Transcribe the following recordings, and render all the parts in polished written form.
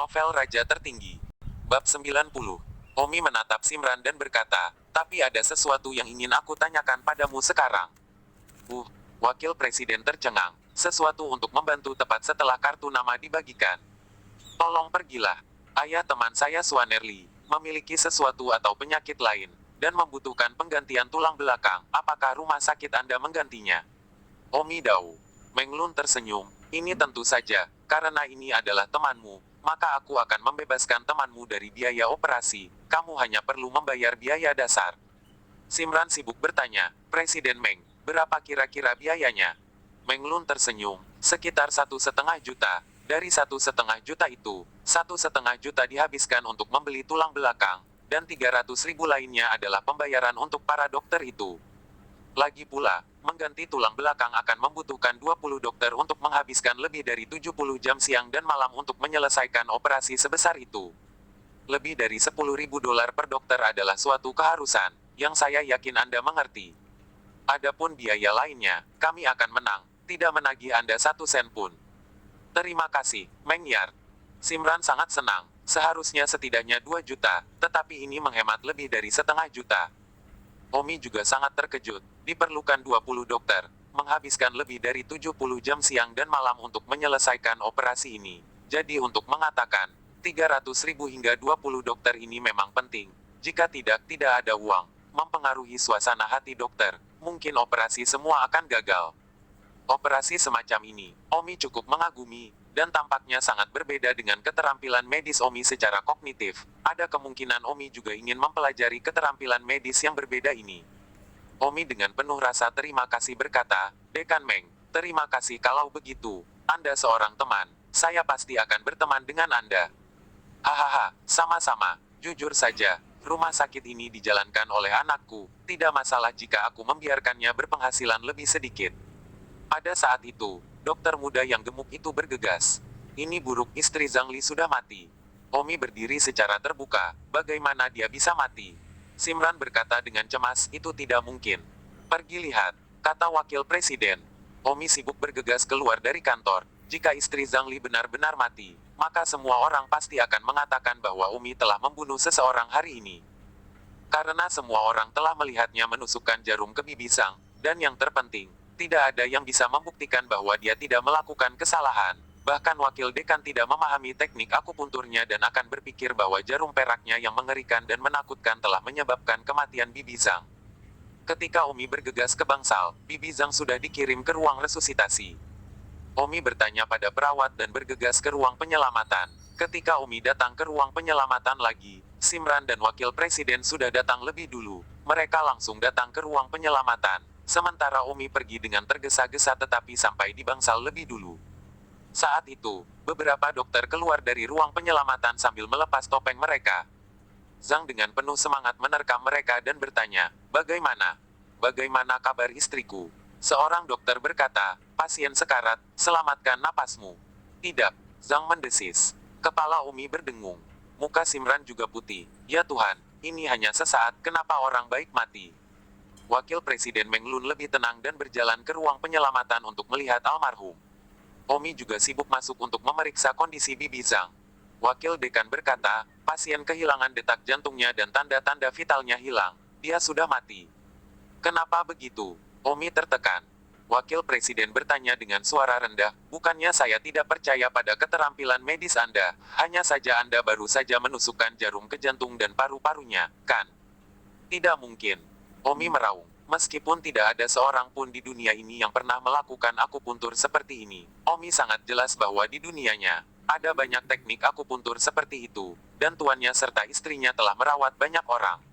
Novel Raja Tertinggi. Bab 90. Omi menatap Simran dan berkata, tapi ada sesuatu yang ingin aku tanyakan padamu sekarang. Wakil Presiden tercengang. Sesuatu untuk membantu tepat setelah kartu nama dibagikan. Tolong pergilah. Ayah teman saya Swanerly memiliki sesuatu atau penyakit lain, dan membutuhkan penggantian tulang belakang. Apakah rumah sakit Anda menggantinya? Omi Dao. Menglun tersenyum. Ini tentu saja, karena ini adalah temanmu, maka aku akan membebaskan temanmu dari biaya operasi. Kamu hanya perlu membayar biaya dasar. Simran sibuk bertanya, Presiden Meng, berapa kira-kira biayanya? Menglun tersenyum, sekitar 1,5 juta. Dari 1,5 juta itu, 1,5 juta dihabiskan untuk membeli tulang belakang, dan 300.000 lainnya adalah pembayaran untuk para dokter itu. Lagi pula, mengganti tulang belakang akan membutuhkan 20 dokter untuk menghabiskan lebih dari 70 jam siang dan malam untuk menyelesaikan operasi sebesar itu. Lebih dari 10.000 dolar per dokter adalah suatu keharusan, yang saya yakin Anda mengerti. Adapun biaya lainnya, kami akan menang, tidak menagih Anda 1 sen pun. Terima kasih, Meng Yar. Simran sangat senang, seharusnya setidaknya 2 juta, tetapi ini menghemat lebih dari setengah juta. Omi juga sangat terkejut, diperlukan 20 dokter, menghabiskan lebih dari 70 jam siang dan malam untuk menyelesaikan operasi ini. Jadi untuk mengatakan, 300.000 hingga 20 dokter ini memang penting. Jika tidak ada uang, mempengaruhi suasana hati dokter, mungkin operasi semua akan gagal. Operasi semacam ini, Omi cukup mengagumi, dan tampaknya sangat berbeda dengan keterampilan medis Omi secara kognitif. Ada kemungkinan Omi juga ingin mempelajari keterampilan medis yang berbeda ini. Omi dengan penuh rasa terima kasih berkata, Dekan Meng, terima kasih kalau begitu. Anda seorang teman, saya pasti akan berteman dengan Anda. Hahaha, sama-sama. Jujur saja, rumah sakit ini dijalankan oleh anakku. Tidak masalah jika aku membiarkannya berpenghasilan lebih sedikit. Pada saat itu, dokter muda yang gemuk itu bergegas. Ini buruk, istri Zhang Li sudah mati. Omi berdiri secara terbuka, bagaimana dia bisa mati? Simran berkata dengan cemas, itu tidak mungkin. Pergi lihat, kata wakil presiden. Omi sibuk bergegas keluar dari kantor. Jika istri Zhang Li benar-benar mati, maka semua orang pasti akan mengatakan bahwa Omi telah membunuh seseorang hari ini. Karena semua orang telah melihatnya menusukkan jarum ke bibi Zhang, dan yang terpenting, tidak ada yang bisa membuktikan bahwa dia tidak melakukan kesalahan. Bahkan wakil dekan tidak memahami teknik akupunturnya dan akan berpikir bahwa jarum peraknya yang mengerikan dan menakutkan telah menyebabkan kematian bibi Zhang. Ketika Omi bergegas ke bangsal, bibi Zhang sudah dikirim ke ruang resusitasi. Omi bertanya pada perawat dan bergegas ke ruang penyelamatan. Ketika Omi datang ke ruang penyelamatan lagi, Simran dan wakil presiden sudah datang lebih dulu. Mereka langsung datang ke ruang penyelamatan. Sementara Omi pergi dengan tergesa-gesa tetapi sampai di bangsal lebih dulu. Saat itu, beberapa dokter keluar dari ruang penyelamatan sambil melepas topeng mereka. Zhang dengan penuh semangat menerkam mereka dan bertanya, bagaimana? Bagaimana kabar istriku? Seorang dokter berkata, pasien sekarat, selamatkan napasmu. Tidak, Zhang mendesis. Kepala Omi berdengung. Muka Simran juga putih. Ya Tuhan, ini hanya sesaat, kenapa orang baik mati? Wakil Presiden Menglun lebih tenang dan berjalan ke ruang penyelamatan untuk melihat almarhum. Omi juga sibuk masuk untuk memeriksa kondisi bibi Zhang. Wakil dekan berkata, pasien kehilangan detak jantungnya dan tanda-tanda vitalnya hilang. Dia sudah mati. Kenapa begitu? Omi tertekan. Wakil Presiden bertanya dengan suara rendah, bukannya saya tidak percaya pada keterampilan medis Anda, hanya saja Anda baru saja menusukkan jarum ke jantung dan paru-parunya, kan? Tidak mungkin. Omi meraung. Meskipun tidak ada seorang pun di dunia ini yang pernah melakukan akupuntur seperti ini, Omi sangat jelas bahwa di dunianya, ada banyak teknik akupuntur seperti itu, dan tuannya serta istrinya telah merawat banyak orang.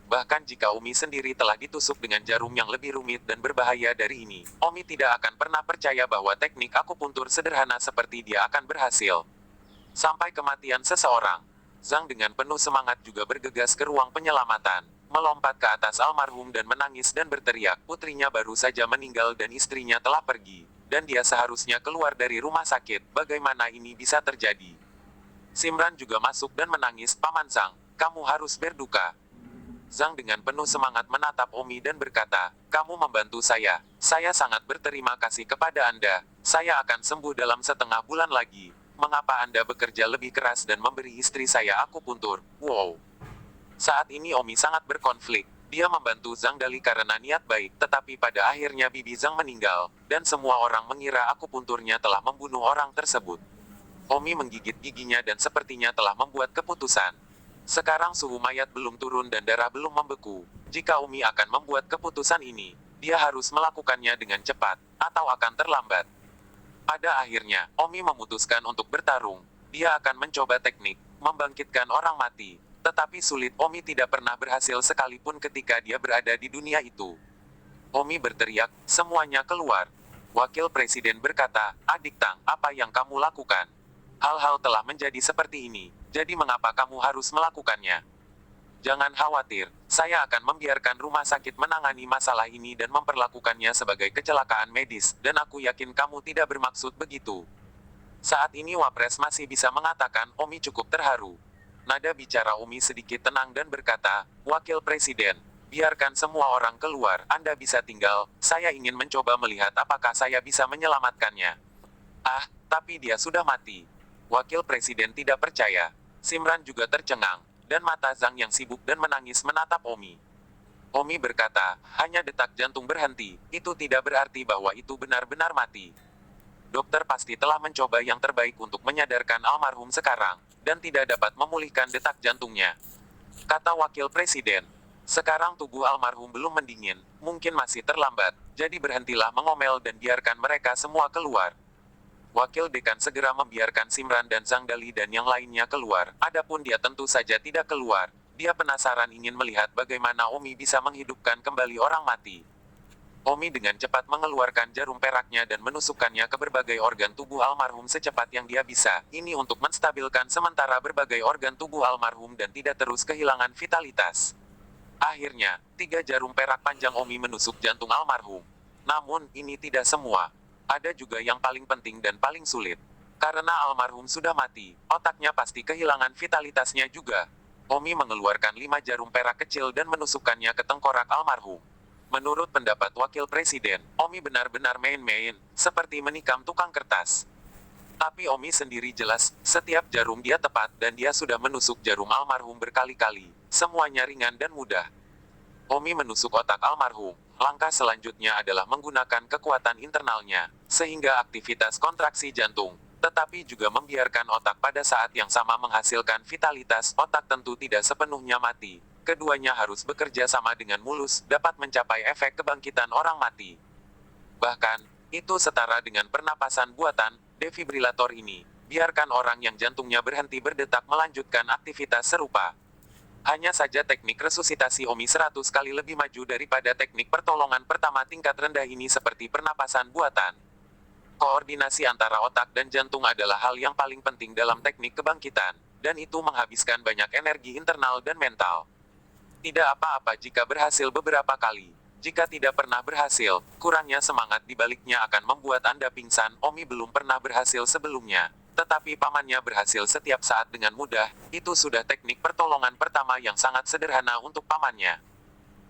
Bahkan jika Omi sendiri telah ditusuk dengan jarum yang lebih rumit dan berbahaya dari ini, Omi tidak akan pernah percaya bahwa teknik akupuntur sederhana seperti dia akan berhasil. Sampai kematian seseorang, Zhang dengan penuh semangat juga bergegas ke ruang penyelamatan, melompat ke atas almarhum dan menangis dan berteriak, putrinya baru saja meninggal dan istrinya telah pergi, dan dia seharusnya keluar dari rumah sakit, bagaimana ini bisa terjadi? Simran juga masuk dan menangis, Paman Zhang, kamu harus berduka. Zhang dengan penuh semangat menatap Omi dan berkata, kamu membantu saya sangat berterima kasih kepada Anda, saya akan sembuh dalam setengah bulan lagi. Mengapa Anda bekerja lebih keras dan memberi istri saya akupuntur? Wow. Saat ini Omi sangat berkonflik. Dia membantu Zhang Dali karena niat baik, tetapi pada akhirnya bibi Zhang meninggal, dan semua orang mengira akupunturnya telah membunuh orang tersebut. Omi menggigit giginya dan sepertinya telah membuat keputusan. Sekarang suhu mayat belum turun dan darah belum membeku. Jika Omi akan membuat keputusan ini, dia harus melakukannya dengan cepat, atau akan terlambat. Pada akhirnya, Omi memutuskan untuk bertarung. Dia akan mencoba teknik membangkitkan orang mati. Tetapi sulit, Omi tidak pernah berhasil sekalipun ketika dia berada di dunia itu. Omi berteriak, semuanya keluar. Wakil Presiden berkata, Adik Tang, apa yang kamu lakukan? Hal-hal telah menjadi seperti ini, jadi mengapa kamu harus melakukannya? Jangan khawatir, saya akan membiarkan rumah sakit menangani masalah ini dan memperlakukannya sebagai kecelakaan medis, dan aku yakin kamu tidak bermaksud begitu. Saat ini Wapres masih bisa mengatakan, Omi cukup terharu. Nada bicara Omi sedikit tenang dan berkata, Wakil Presiden, biarkan semua orang keluar, Anda bisa tinggal, saya ingin mencoba melihat apakah saya bisa menyelamatkannya. Ah, tapi dia sudah mati. Wakil Presiden tidak percaya. Simran juga tercengang, dan mata Zhang yang sibuk dan menangis menatap Omi. Omi berkata, hanya detak jantung berhenti, itu tidak berarti bahwa itu benar-benar mati. Dokter pasti telah mencoba yang terbaik untuk menyadarkan almarhum sekarang, dan tidak dapat memulihkan detak jantungnya. Kata Wakil Presiden, sekarang tubuh almarhum belum mendingin, mungkin masih terlambat, jadi berhentilah mengomel dan biarkan mereka semua keluar. Wakil Dekan segera membiarkan Simran dan Zhang Dali dan yang lainnya keluar, adapun dia tentu saja tidak keluar. Dia penasaran ingin melihat bagaimana Omi bisa menghidupkan kembali orang mati. Omi dengan cepat mengeluarkan jarum peraknya dan menusukkannya ke berbagai organ tubuh almarhum secepat yang dia bisa. Ini untuk menstabilkan sementara berbagai organ tubuh almarhum dan tidak terus kehilangan vitalitas. Akhirnya, 3 jarum perak panjang Omi menusuk jantung almarhum. Namun, ini tidak semua. Ada juga yang paling penting dan paling sulit. Karena almarhum sudah mati, otaknya pasti kehilangan vitalitasnya juga. Omi mengeluarkan 5 jarum perak kecil dan menusukkannya ke tengkorak almarhum. Menurut pendapat Wakil Presiden, Omi benar-benar main-main, seperti menikam tukang kertas. Tapi Omi sendiri jelas, setiap jarum dia tepat dan dia sudah menusuk jarum almarhum berkali-kali. Semuanya ringan dan mudah. Omi menusuk otak almarhum. Langkah selanjutnya adalah menggunakan kekuatan internalnya, sehingga aktivitas kontraksi jantung, tetapi juga membiarkan otak pada saat yang sama menghasilkan vitalitas. Otak tentu tidak sepenuhnya mati. Keduanya harus bekerja sama dengan mulus, dapat mencapai efek kebangkitan orang mati. Bahkan, itu setara dengan pernapasan buatan, defibrilator ini. Biarkan orang yang jantungnya berhenti berdetak melanjutkan aktivitas serupa. Hanya saja teknik resusitasi Omi 100 kali lebih maju daripada teknik pertolongan pertama tingkat rendah ini seperti pernapasan buatan. Koordinasi antara otak dan jantung adalah hal yang paling penting dalam teknik kebangkitan, dan itu menghabiskan banyak energi internal dan mental. Tidak apa-apa jika berhasil beberapa kali. Jika tidak pernah berhasil, kurangnya semangat di baliknya akan membuat Anda pingsan. Omi belum pernah berhasil sebelumnya, tetapi pamannya berhasil setiap saat dengan mudah. Itu sudah teknik pertolongan pertama yang sangat sederhana untuk pamannya.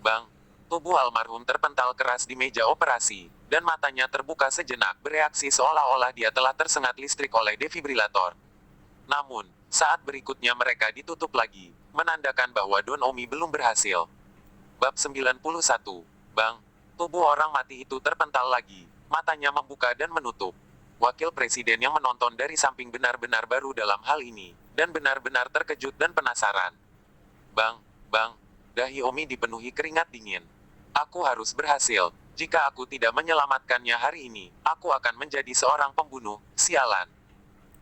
Bang, tubuh almarhum terpental keras di meja operasi, dan matanya terbuka sejenak bereaksi seolah-olah dia telah tersengat listrik oleh defibrilator. Namun, saat berikutnya mereka ditutup lagi, menandakan bahwa Don Omi belum berhasil. Bab 91. Bang, tubuh orang mati itu terpental lagi, matanya membuka dan menutup. Wakil Presiden yang menonton dari samping benar-benar baru dalam hal ini, dan benar-benar terkejut dan penasaran. Bang, dahi Omi dipenuhi keringat dingin. Aku harus berhasil. Jika aku tidak menyelamatkannya hari ini, aku akan menjadi seorang pembunuh, sialan.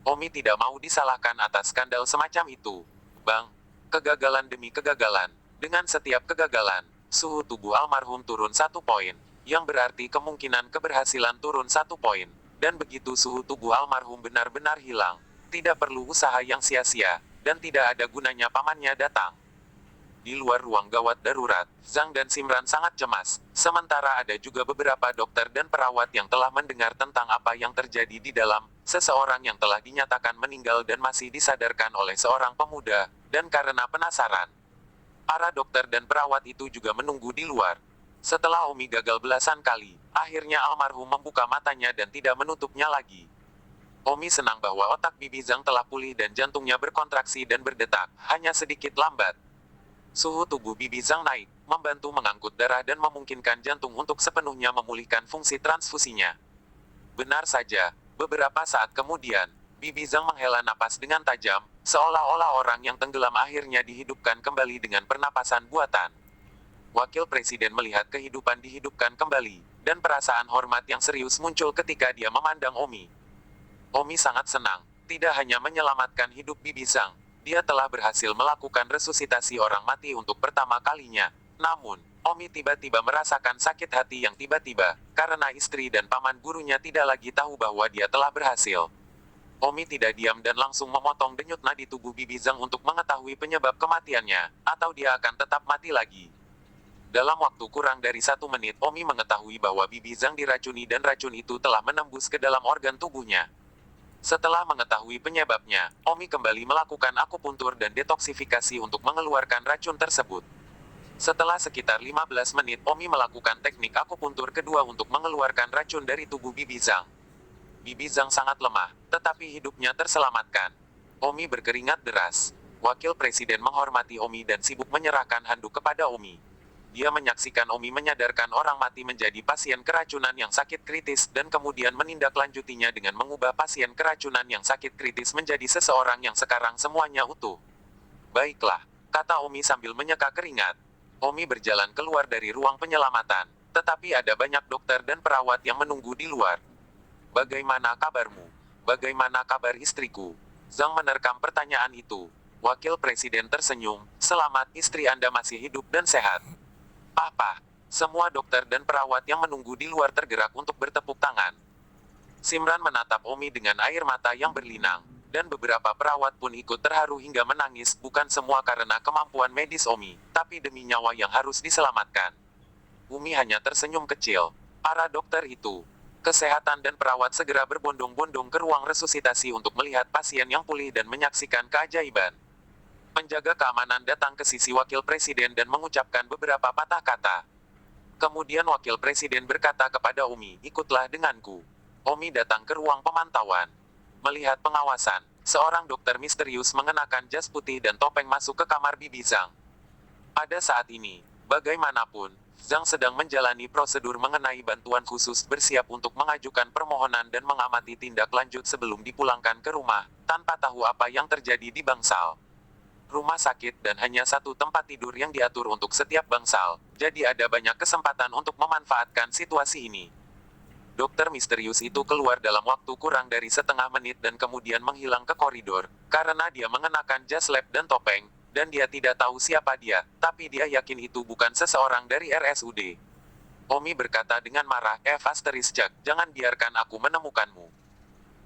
Omi tidak mau disalahkan atas skandal semacam itu. Bang, kegagalan demi kegagalan. Dengan setiap kegagalan, suhu tubuh almarhum turun 1 poin, yang berarti kemungkinan keberhasilan turun 1 poin. Dan begitu suhu tubuh almarhum benar-benar hilang, tidak perlu usaha yang sia-sia, dan tidak ada gunanya pamannya datang. Di luar ruang gawat darurat, Zhang dan Simran sangat cemas, sementara ada juga beberapa dokter dan perawat yang telah mendengar tentang apa yang terjadi di dalam, seseorang yang telah dinyatakan meninggal dan masih disadarkan oleh seorang pemuda, dan karena penasaran, para dokter dan perawat itu juga menunggu di luar. Setelah Omi gagal belasan kali, akhirnya almarhum membuka matanya dan tidak menutupnya lagi. Omi senang bahwa otak Bibi Zhang telah pulih dan jantungnya berkontraksi dan berdetak, hanya sedikit lambat. Suhu tubuh Bibi Zhang naik, membantu mengangkut darah dan memungkinkan jantung untuk sepenuhnya memulihkan fungsi transfusinya. Benar saja, beberapa saat kemudian, Bibi Zhang menghela napas dengan tajam, seolah-olah orang yang tenggelam akhirnya dihidupkan kembali dengan pernapasan buatan. Wakil Presiden melihat kehidupan dihidupkan kembali, dan perasaan hormat yang serius muncul ketika dia memandang Omi. Omi sangat senang, tidak hanya menyelamatkan hidup Bibi Zhang, dia telah berhasil melakukan resusitasi orang mati untuk pertama kalinya. Namun, Omi tiba-tiba merasakan sakit hati yang tiba-tiba, karena istri dan paman gurunya tidak lagi tahu bahwa dia telah berhasil. Omi tidak diam dan langsung memotong denyut nadi tubuh Bibi Zhang untuk mengetahui penyebab kematiannya, atau dia akan tetap mati lagi. Dalam waktu kurang dari 1 menit, Omi mengetahui bahwa Bibi Zhang diracuni dan racun itu telah menembus ke dalam organ tubuhnya. Setelah mengetahui penyebabnya, Omi kembali melakukan akupuntur dan detoksifikasi untuk mengeluarkan racun tersebut. Setelah sekitar 15 menit, Omi melakukan teknik akupuntur kedua untuk mengeluarkan racun dari tubuh Bibi Zhang. Bibi Zhang sangat lemah, tetapi hidupnya terselamatkan. Omi berkeringat deras. Wakil Presiden menghormati Omi dan sibuk menyerahkan handuk kepada Omi. Dia menyaksikan Omi menyadarkan orang mati menjadi pasien keracunan yang sakit kritis dan kemudian menindaklanjutinya dengan mengubah pasien keracunan yang sakit kritis menjadi seseorang yang sekarang semuanya utuh. Baiklah, kata Omi sambil menyeka keringat. Omi berjalan keluar dari ruang penyelamatan, tetapi ada banyak dokter dan perawat yang menunggu di luar. Bagaimana kabarmu? Bagaimana kabar istriku? Zhang menerkam pertanyaan itu. Wakil Presiden tersenyum, selamat, istri Anda masih hidup dan sehat. Apa? Semua dokter dan perawat yang menunggu di luar tergerak untuk bertepuk tangan. Simran menatap Omi dengan air mata yang berlinang, dan beberapa perawat pun ikut terharu hingga menangis, bukan semua karena kemampuan medis Omi, tapi demi nyawa yang harus diselamatkan. Omi hanya tersenyum kecil. Para dokter itu, kesehatan dan perawat segera berbondong-bondong ke ruang resusitasi untuk melihat pasien yang pulih dan menyaksikan keajaiban. Penjaga keamanan datang ke sisi Wakil Presiden dan mengucapkan beberapa patah kata. Kemudian Wakil Presiden berkata kepada Omi, ikutlah denganku. Omi datang ke ruang pemantauan. Melihat pengawasan, seorang dokter misterius mengenakan jas putih dan topeng masuk ke kamar Bibi Zhang. Pada saat ini, bagaimanapun, Zhang sedang menjalani prosedur mengenai bantuan khusus, bersiap untuk mengajukan permohonan dan mengamati tindak lanjut sebelum dipulangkan ke rumah, tanpa tahu apa yang terjadi di bangsal. Rumah sakit dan hanya satu tempat tidur yang diatur untuk setiap bangsal, jadi ada banyak kesempatan untuk memanfaatkan situasi ini. Dokter misterius itu keluar dalam waktu kurang dari setengah menit dan kemudian menghilang ke koridor, karena dia mengenakan jas lab dan topeng, dan dia tidak tahu siapa dia, tapi dia yakin itu bukan seseorang dari RSUD. Omi berkata dengan marah, Jack, jangan biarkan aku menemukanmu.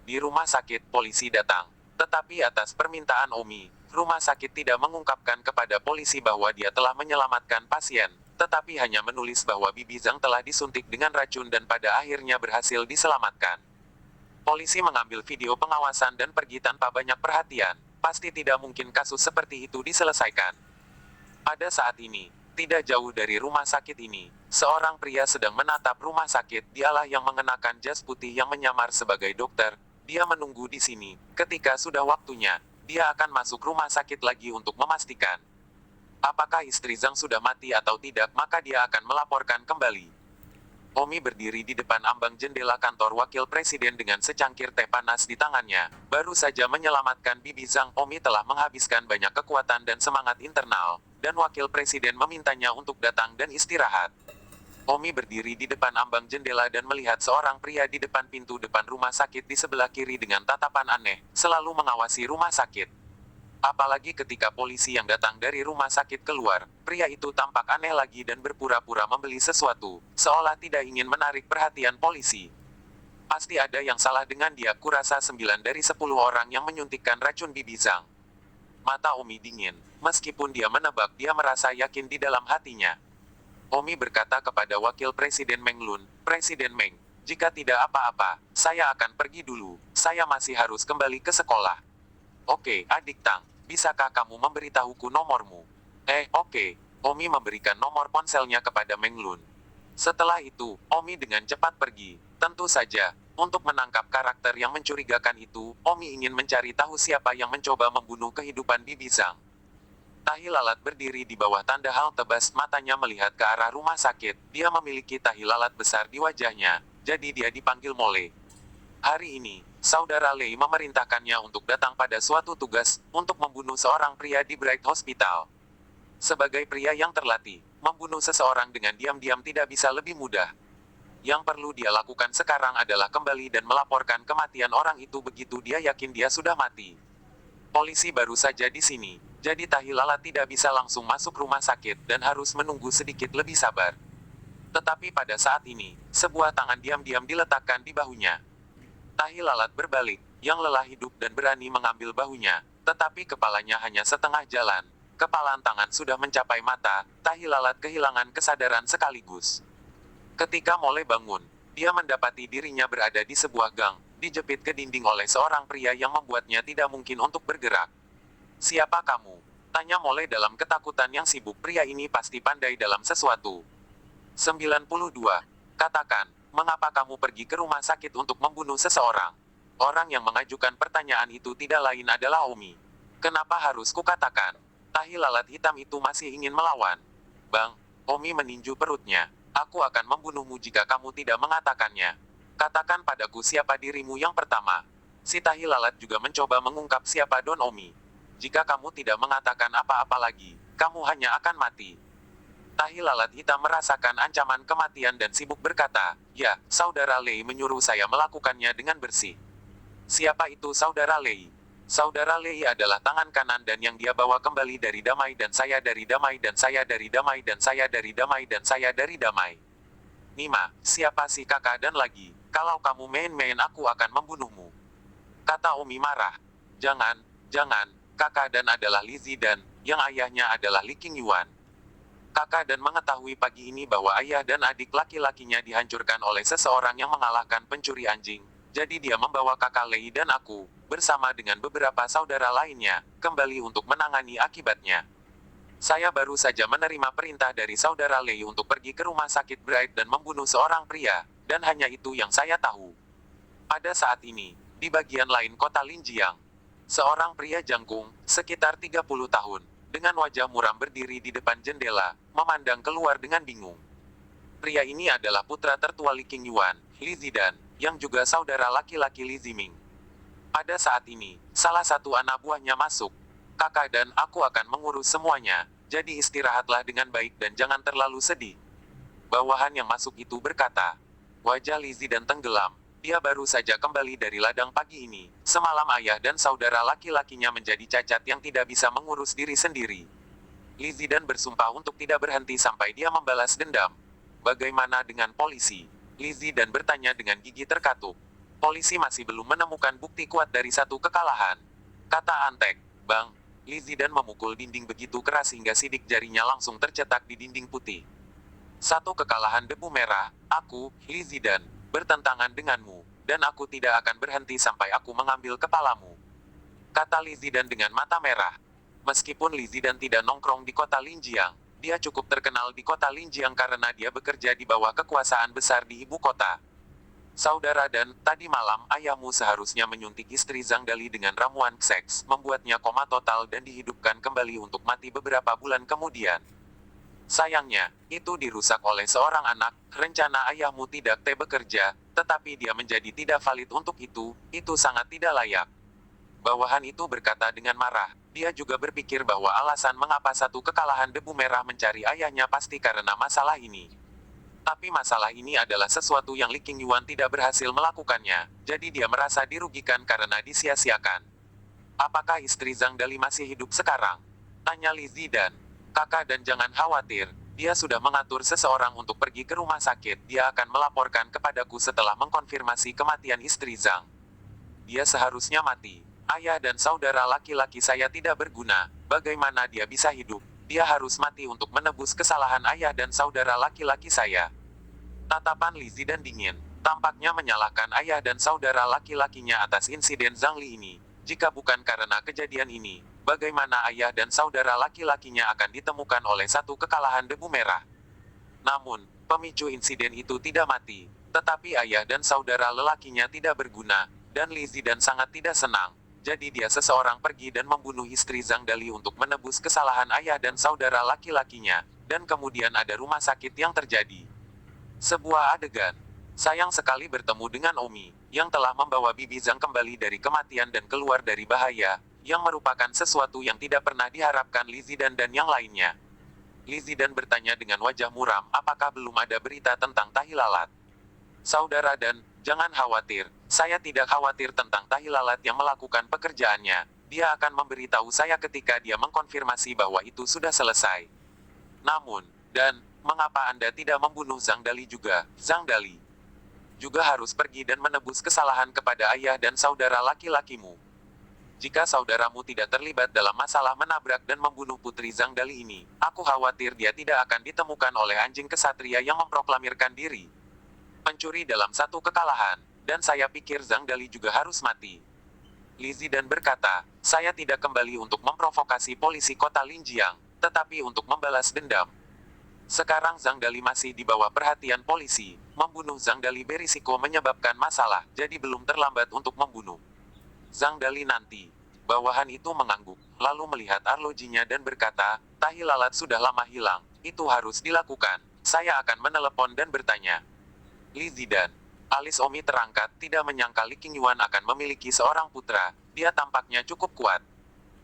Di rumah sakit, polisi datang. Tetapi atas permintaan Omi, rumah sakit tidak mengungkapkan kepada polisi bahwa dia telah menyelamatkan pasien, tetapi hanya menulis bahwa Bibi Zhang telah disuntik dengan racun dan pada akhirnya berhasil diselamatkan. Polisi mengambil video pengawasan dan pergi tanpa banyak perhatian. Pasti tidak mungkin kasus seperti itu diselesaikan. Pada saat ini, tidak jauh dari rumah sakit ini, seorang pria sedang menatap rumah sakit. Dialah yang mengenakan jas putih yang menyamar sebagai dokter. Dia menunggu di sini. Ketika sudah waktunya, dia akan masuk rumah sakit lagi untuk memastikan apakah istri Zhang sudah mati atau tidak, maka dia akan melaporkan kembali. Omi berdiri di depan ambang jendela kantor Wakil Presiden dengan secangkir teh panas di tangannya. Baru saja menyelamatkan Bibi Zhang, Omi telah menghabiskan banyak kekuatan dan semangat internal, dan Wakil Presiden memintanya untuk datang dan istirahat. Omi berdiri di depan ambang jendela dan melihat seorang pria di depan pintu depan rumah sakit di sebelah kiri dengan tatapan aneh, selalu mengawasi rumah sakit. Apalagi ketika polisi yang datang dari rumah sakit keluar, pria itu tampak aneh lagi dan berpura-pura membeli sesuatu, seolah tidak ingin menarik perhatian polisi. Pasti ada yang salah dengan dia, kurasa 9 dari 10 orang yang menyuntikkan racun Bibi Zhang. Mata Omi dingin, meskipun dia menebak, dia merasa yakin di dalam hatinya. Omi berkata kepada Wakil Presiden Meng Lun, Presiden Meng, jika tidak apa-apa, saya akan pergi dulu, saya masih harus kembali ke sekolah. Oke, adik Tang, bisakah kamu memberitahuku nomormu? Oke. Omi memberikan nomor ponselnya kepada Meng Lun. Setelah itu, Omi dengan cepat pergi. Tentu saja, untuk menangkap karakter yang mencurigakan itu, Omi ingin mencari tahu siapa yang mencoba membunuh kehidupan Bibi Zhang. Tahi lalat berdiri di bawah tanda hal tebas, matanya melihat ke arah rumah sakit. Dia memiliki tahi lalat besar di wajahnya, jadi dia dipanggil Mole. Hari ini, Saudara Lei memerintahkannya untuk datang pada suatu tugas, untuk membunuh seorang pria di Bright Hospital. Sebagai pria yang terlatih, membunuh seseorang dengan diam-diam tidak bisa lebih mudah. Yang perlu dia lakukan sekarang adalah kembali dan melaporkan kematian orang itu begitu dia yakin dia sudah mati. Polisi baru saja di sini, jadi tahi lalat tidak bisa langsung masuk rumah sakit dan harus menunggu sedikit lebih sabar. Tetapi pada saat ini, sebuah tangan diam-diam diletakkan di bahunya. Tahi lalat berbalik, yang lelah hidup dan berani mengambil bahunya, tetapi kepalanya hanya setengah jalan. Kepalan tangan sudah mencapai mata, tahi lalat kehilangan kesadaran sekaligus. Ketika Mole bangun, dia mendapati dirinya berada di sebuah gang, dijepit ke dinding oleh seorang pria yang membuatnya tidak mungkin untuk bergerak. "Siapa kamu?" tanya Mole dalam ketakutan yang sibuk. Pria ini pasti pandai dalam sesuatu. 92. Katakan, mengapa kamu pergi ke rumah sakit untuk membunuh seseorang? Orang yang mengajukan pertanyaan itu tidak lain adalah Omi. Kenapa harus kukatakan? Tahi lalat hitam itu masih ingin melawan. Bang, Omi meninju perutnya. Aku akan membunuhmu jika kamu tidak mengatakannya. Katakan padaku siapa dirimu yang pertama. Si tahi lalat juga mencoba mengungkap siapa Don Omi. Jika kamu tidak mengatakan apa-apa lagi, kamu hanya akan mati. Tahi lalat hitam merasakan ancaman kematian dan sibuk berkata, "Ya, Saudara Lei menyuruh saya melakukannya dengan bersih." "Siapa itu Saudara Lei?" "Saudara Lei adalah tangan kanan dan yang dia bawa kembali dari damai dan saya dari damai dan saya dari damai dan saya dari damai dan saya dari damai." "Nima, siapa sih kakak dan lagi, kalau kamu main-main aku akan membunuhmu," kata Omi marah. "Jangan, jangan, kakak dan adalah Li Zidan, yang ayahnya adalah Li Qingyuan." Kakak dan mengetahui pagi ini bahwa ayah dan adik laki-lakinya dihancurkan oleh seseorang yang mengalahkan pencuri anjing. Jadi dia membawa kakak Lei dan aku, bersama dengan beberapa saudara lainnya, kembali untuk menangani akibatnya. Saya baru saja menerima perintah dari saudara Lei untuk pergi ke rumah sakit Bright dan membunuh seorang pria, dan hanya itu yang saya tahu. Pada saat ini, di bagian lain kota Linjiang, seorang pria jangkung, sekitar 30 tahun, dengan wajah muram berdiri di depan jendela, memandang keluar dengan bingung. Pria ini adalah putra tertua Li Qingyuan, Li Zidan, yang juga saudara laki-laki Li Ziming. Pada saat ini, salah satu anak buahnya masuk. "Kakak dan aku akan mengurus semuanya, jadi istirahatlah dengan baik dan jangan terlalu sedih." Bawahan yang masuk itu berkata. Wajah Li Zidan tenggelam. Dia baru saja kembali dari ladang pagi ini. Semalam ayah dan saudara laki-lakinya menjadi cacat yang tidak bisa mengurus diri sendiri. Li Zidan bersumpah untuk tidak berhenti sampai dia membalas dendam. "Bagaimana dengan polisi?" Li Zidan bertanya dengan gigi terkatup. "Polisi masih belum menemukan bukti kuat dari satu kekalahan," kata Antek. "Bang," Li Zidan memukul dinding begitu keras hingga sidik jarinya langsung tercetak di dinding putih. "Satu kekalahan debu merah, aku, Li Zidan, bertentangan denganmu, dan aku tidak akan berhenti sampai aku mengambil kepalamu," kata Li Zidan dengan mata merah. Meskipun Li Zidan tidak nongkrong di kota Linjiang, dia cukup terkenal di kota Linjiang karena dia bekerja di bawah kekuasaan besar di ibu kota. "Saudara dan, tadi malam ayahmu seharusnya menyuntik istri Zhang Dali dengan ramuan seks, membuatnya koma total dan dihidupkan kembali untuk mati beberapa bulan kemudian. Sayangnya, itu dirusak oleh seorang anak. Rencana ayahmu tidak bekerja, tetapi dia menjadi tidak valid untuk itu sangat tidak layak." Bawahan itu berkata dengan marah. Dia juga berpikir bahwa alasan mengapa satu kekalahan debu merah mencari ayahnya pasti karena masalah ini. Tapi masalah ini adalah sesuatu yang Li Qingyuan tidak berhasil melakukannya, jadi dia merasa dirugikan karena disia-siakan. "Apakah istri Zhang Dali masih hidup sekarang?" tanya Li Zidan. "Kakak dan jangan khawatir, dia sudah mengatur seseorang untuk pergi ke rumah sakit. Dia akan melaporkan kepadaku setelah mengkonfirmasi kematian istri Zhang. Dia seharusnya mati. Ayah dan saudara laki-laki saya tidak berguna. Bagaimana dia bisa hidup? Dia harus mati untuk menebus kesalahan ayah dan saudara laki-laki saya." Tatapan Li Zidan dingin. Tampaknya menyalahkan ayah dan saudara laki-lakinya atas insiden Zhang Li ini. Jika bukan karena kejadian ini, bagaimana ayah dan saudara laki-lakinya akan ditemukan oleh satu kekalahan debu merah? Namun, pemicu insiden itu tidak mati. Tetapi ayah dan saudara lelakinya tidak berguna, dan Li Zidan sangat tidak senang. Jadi dia seseorang pergi dan membunuh istri Zhang Dali untuk menebus kesalahan ayah dan saudara laki-lakinya. Dan kemudian ada rumah sakit yang terjadi. Sebuah adegan. Sayang sekali bertemu dengan Omi, yang telah membawa Bibi Zhang kembali dari kematian dan keluar dari bahaya, yang merupakan sesuatu yang tidak pernah diharapkan Li Zidan dan yang lainnya. Li Zidan bertanya dengan wajah muram, apakah belum ada berita tentang tahi lalat? Saudara Dan, jangan khawatir, saya tidak khawatir tentang tahi lalat yang melakukan pekerjaannya. Dia akan memberitahu saya ketika dia mengkonfirmasi bahwa itu sudah selesai. Namun, Dan, mengapa Anda tidak membunuh Zhang Dali juga? Zhang Dali juga harus pergi dan menebus kesalahan kepada ayah dan saudara laki-lakimu. Jika saudaramu tidak terlibat dalam masalah menabrak dan membunuh putri Zhang Dali ini, aku khawatir dia tidak akan ditemukan oleh anjing kesatria yang memproklamirkan diri pencuri dalam satu kekalahan, dan saya pikir Zhang Dali juga harus mati. Li Zidan berkata, saya tidak kembali untuk memprovokasi polisi kota Linjiang, tetapi untuk membalas dendam. Sekarang Zhang Dali masih di bawah perhatian polisi. Membunuh Zhang Dali berisiko menyebabkan masalah, jadi belum terlambat untuk membunuh Zhang Dali nanti. Bawahan itu mengangguk, lalu melihat arlojinya dan berkata, tahi lalat sudah lama hilang, itu harus dilakukan. Saya akan menelepon dan bertanya. Li Zidan. Alis Omi terangkat, tidak menyangka Li Qingyuan akan memiliki seorang putra. Dia tampaknya cukup kuat.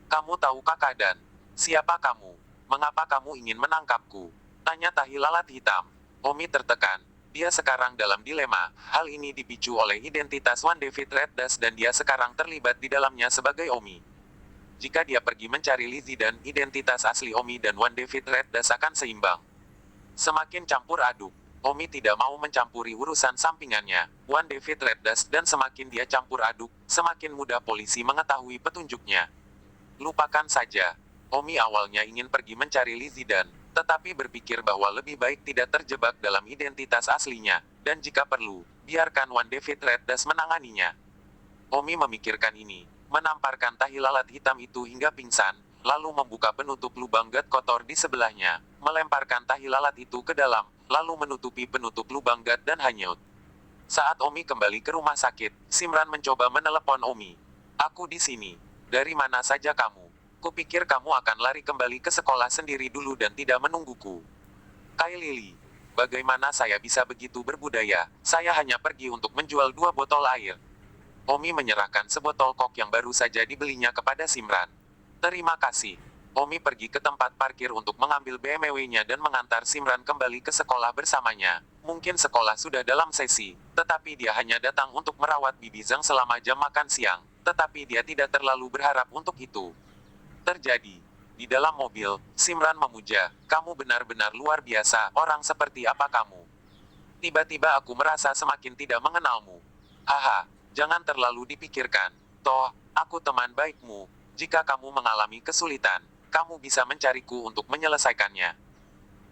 Kamu tahu Kakak Dan? Siapa kamu? Mengapa kamu ingin menangkapku? Tanya tahi lalat hitam. Omi tertekan. Dia sekarang dalam dilema. Hal ini dipicu oleh identitas Wan David Red Dust dan dia sekarang terlibat di dalamnya sebagai Omi. Jika dia pergi mencari Li Zidan, identitas asli Omi dan Wan David Red Dust akan seimbang. Semakin campur aduk. Omi tidak mau mencampuri urusan sampingannya, Wan David Red Dust, dan semakin dia campur aduk, semakin mudah polisi mengetahui petunjuknya. Lupakan saja. Omi awalnya ingin pergi mencari Li Zidan, tetapi berpikir bahwa lebih baik tidak terjebak dalam identitas aslinya, dan jika perlu, biarkan Wan David Red Dust menanganinya. Omi memikirkan ini, menamparkan tahi lalat hitam itu hingga pingsan, lalu membuka penutup lubang gat kotor di sebelahnya, melemparkan tahi lalat itu ke dalam, lalu menutupi penutup lubang gat dan hanyut. Saat Omi kembali ke rumah sakit, Simran mencoba menelepon Omi. Aku di sini. Dari mana saja kamu? Kupikir kamu akan lari kembali ke sekolah sendiri dulu dan tidak menungguku. Kai Lili. Bagaimana saya bisa begitu berbudaya? Saya hanya pergi untuk menjual 2 botol air. Omi menyerahkan sebotol kok yang baru saja dibelinya kepada Simran. Terima kasih. Omi pergi ke tempat parkir untuk mengambil BMW-nya dan mengantar Simran kembali ke sekolah bersamanya. Mungkin sekolah sudah dalam sesi, tetapi dia hanya datang untuk merawat Bibi Zhang selama jam makan siang, tetapi dia tidak terlalu berharap untuk itu terjadi. Di dalam mobil, Simran memuja, kamu benar-benar luar biasa, orang seperti apa kamu? Tiba-tiba aku merasa semakin tidak mengenalmu. Haha, jangan terlalu dipikirkan. Toh, aku teman baikmu. Jika kamu mengalami kesulitan, kamu bisa mencariku untuk menyelesaikannya.